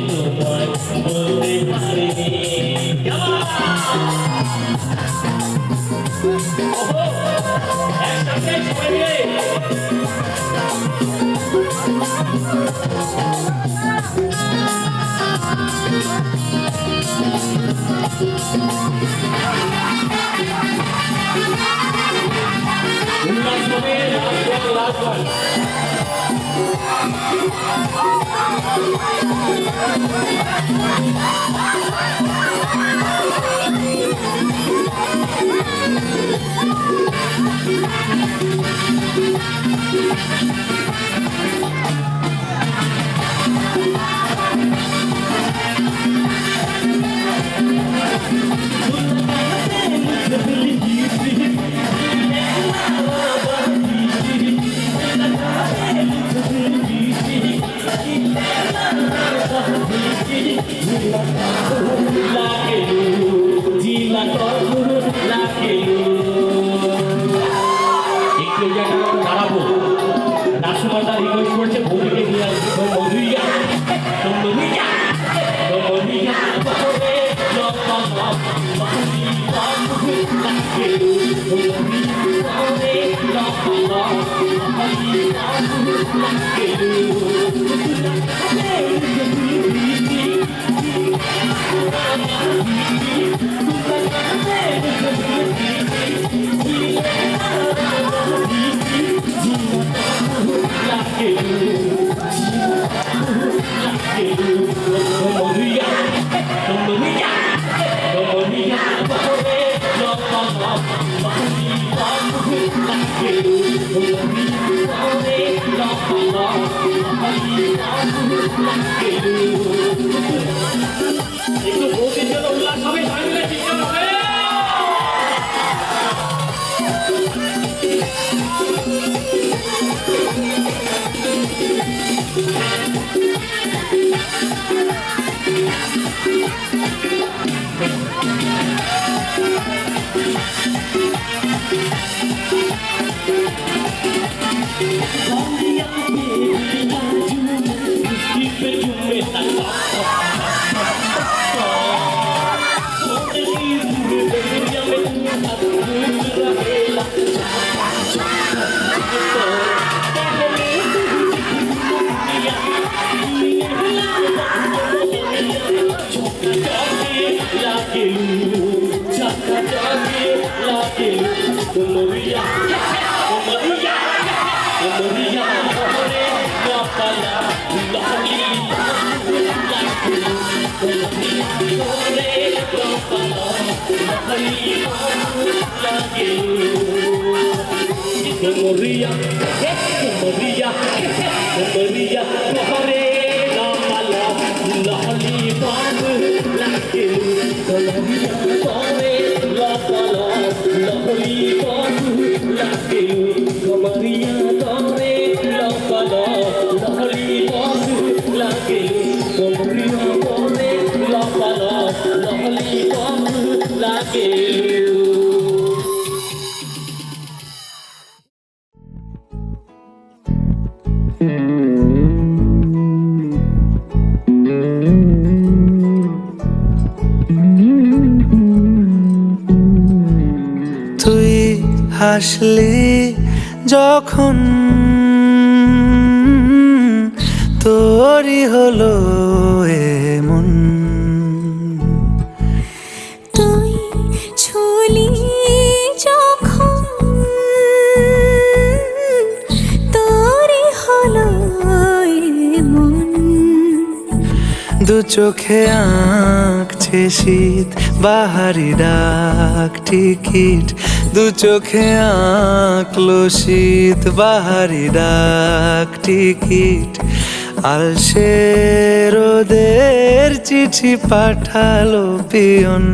তোমায় বলতে পারি Last one. Mudhriya, একটু বৌদির জন্য উল্লাস হবে, সবাই মিলে চিৎকার হবে। Maria, Maria, Maria, Kohare, la pala, lollipop, like you. Maria, Kohare, la pala, lollipop, like you. Maria, Kohare, la pala, lollipop, like you. Maria, Kohare, la pala, lollipop, like you. তুই হাসলি যখন তোরই হলো এমন, তুই ছুলি যখন তোরই হলো এমন। দু চোখে আঁকছে শীত বাহারি ডাক টিকিট, দু চোখে আঁকলো শীত বাহারি ডাক টিকিট। আলসে রোদের চিঠি পাঠালো পিয়ন।